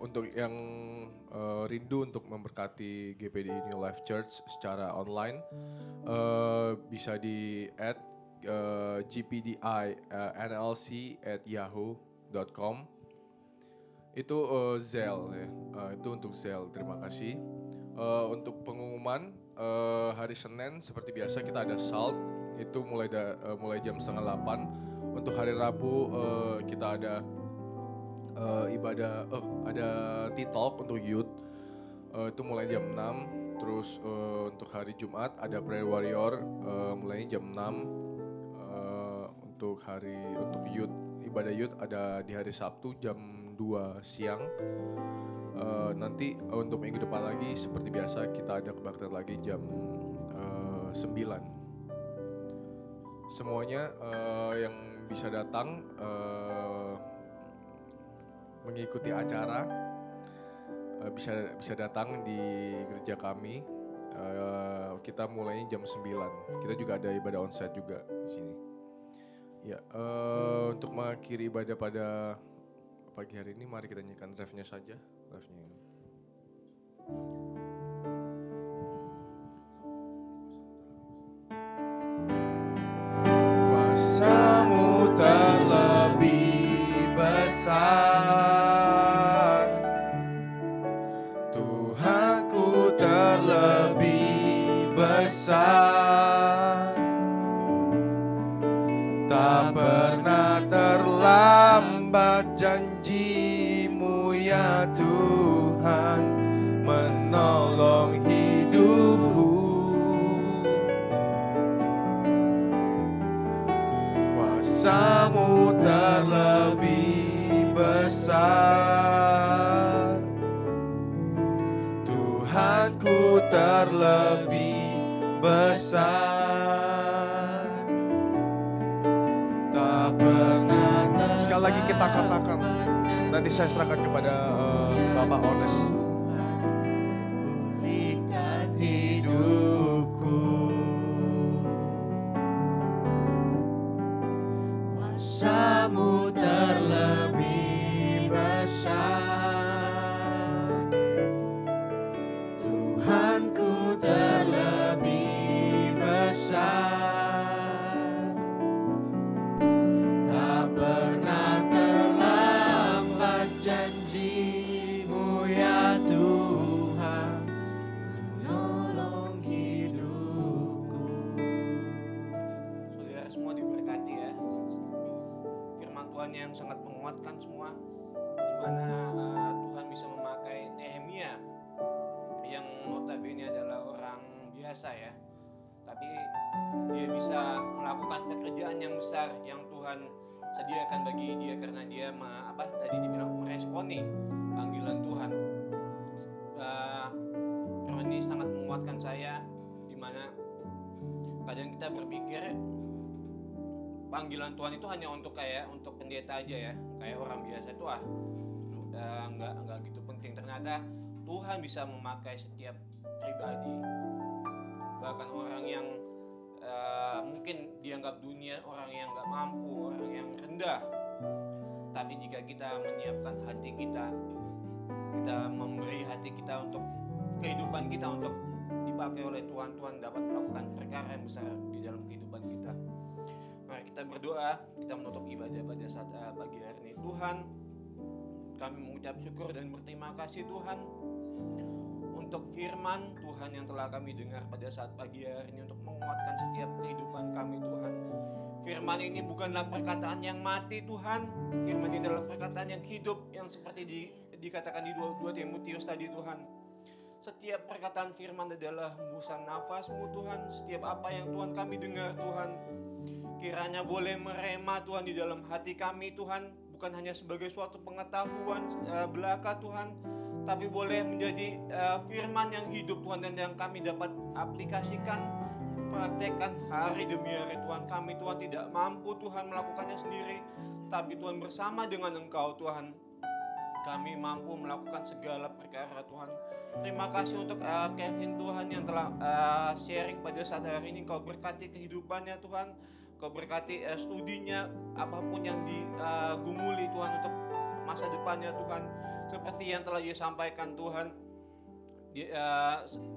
Untuk yang rindu untuk memberkati GPD New Life Church secara online, bisa di add gpdi@nlc@yahoo.com. Itu Zelle ya, itu untuk Zelle. Terima kasih. Untuk pengumuman hari Senin seperti biasa kita ada salt, itu mulai jam 7:30. Untuk hari Rabu kita ada ibadah, ada T-Talk untuk youth, itu mulai jam 6. Terus untuk hari Jumat ada Prayer Warrior, mulai jam 6. Untuk youth, ibadah youth ada di hari Sabtu jam 2 siang. Nanti untuk minggu depan lagi seperti biasa kita ada kebaktian lagi jam 9. Semuanya yang bisa datang mengikuti acara bisa datang di gereja kami. Kita mulai jam 9. Kita juga ada ibadah onsite juga di sini. Ya, untuk mengakhiri ibadah pada pagi hari ini, mari kita nyanyikan drive-nya saja. Drive-nya ini. Kuasa-Mu terlebih besar, Tuhanku terlebih besar, tak pernah terlambat janji-Mu ya Tuhan, menolong hidupku. Kuasa-Mu terlebih besar, Tuhanku terlebih besar, tak pernah. Sekali lagi kita katakan. Nanti saya serahkan kepada Bapak Ones. Pulihkan hidupku, kuasa-Mu terlebih besar, Tuhanku terlebih besar, tak pernah terlambat janji-Mu ya Tuhan, menolong hidupku. Saudara semua diberkati ya. Firman Tuhan yang sangat menguatkan semua, di mana Tuhan bisa memakai Nehemia yang notabene adalah orang biasa ya, tapi dia bisa melakukan pekerjaan yang besar yang Tuhan sediakan bagi dia karena dia tadi dibilang meresponi panggilan Tuhan. Firman ini sangat menguatkan saya, di mana kadang kita berpikir panggilan Tuhan itu hanya untuk pendeta aja ya, kayak orang biasa itu nggak gitu penting. Ternyata Tuhan bisa memakai setiap pribadi, bahkan orang yang mungkin dianggap dunia, orang yang nggak mampu, orang yang rendah. Tapi jika kita menyiapkan hati kita memberi hati kita untuk kehidupan kita untuk dipakai oleh Tuhan, Tuhan dapat melakukan perkara yang besar di dalam kehidupan kita. Mari kita berdoa, kita menutup ibadah pada saat pagi hari ini. Tuhan, kami mengucap syukur dan berterima kasih Tuhan untuk firman Tuhan yang telah kami dengar pada saat pagi hari ini untuk menguatkan setiap kehidupan kami Tuhan. Firman ini bukanlah perkataan yang mati Tuhan, firman ini adalah perkataan yang hidup, yang seperti dikatakan di 2 Timotius tadi Tuhan. Setiap perkataan firman adalah hembusan nafas-Mu Tuhan. Setiap apa yang Tuhan kami dengar Tuhan, kiranya boleh merema Tuhan di dalam hati kami Tuhan, bukan hanya sebagai suatu pengetahuan belaka Tuhan, tapi boleh menjadi firman yang hidup Tuhan, dan yang kami dapat aplikasikan, praktekkan hari demi hari Tuhan. Kami Tuhan tidak mampu Tuhan melakukannya sendiri, tapi Tuhan bersama dengan Engkau Tuhan, kami mampu melakukan segala perkara Tuhan. Terima kasih untuk Kevin Tuhan yang telah sharing pada saat hari ini. Kau berkati kehidupannya Tuhan, Kau berkati studinya, apapun yang digumuli Tuhan untuk masa depannya Tuhan. Seperti yang telah dia sampaikan Tuhan,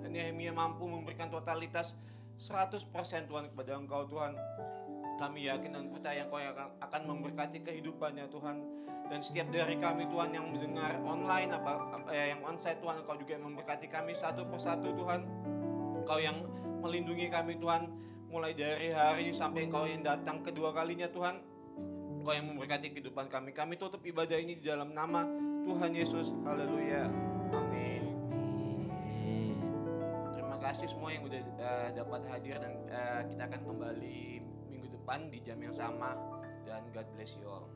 Nehemia mampu memberikan totalitas 100% Tuhan kepada Engkau Tuhan. Kami yakin dan percaya Engkau yang akan memberkati kehidupannya Tuhan. Dan setiap dari kami Tuhan yang mendengar online yang onsite Tuhan, Engkau juga memberkati kami satu persatu Tuhan. Engkau yang melindungi kami Tuhan, mulai dari hari sampai Engkau yang datang kedua kalinya Tuhan. Engkau yang memberkati kehidupan kami. Kami tutup ibadah ini di dalam nama Tuhan Yesus. Haleluya. Amin. Terima kasih semua yang sudah dapat hadir, dan kita akan kembali minggu depan di jam yang sama, dan God bless you all.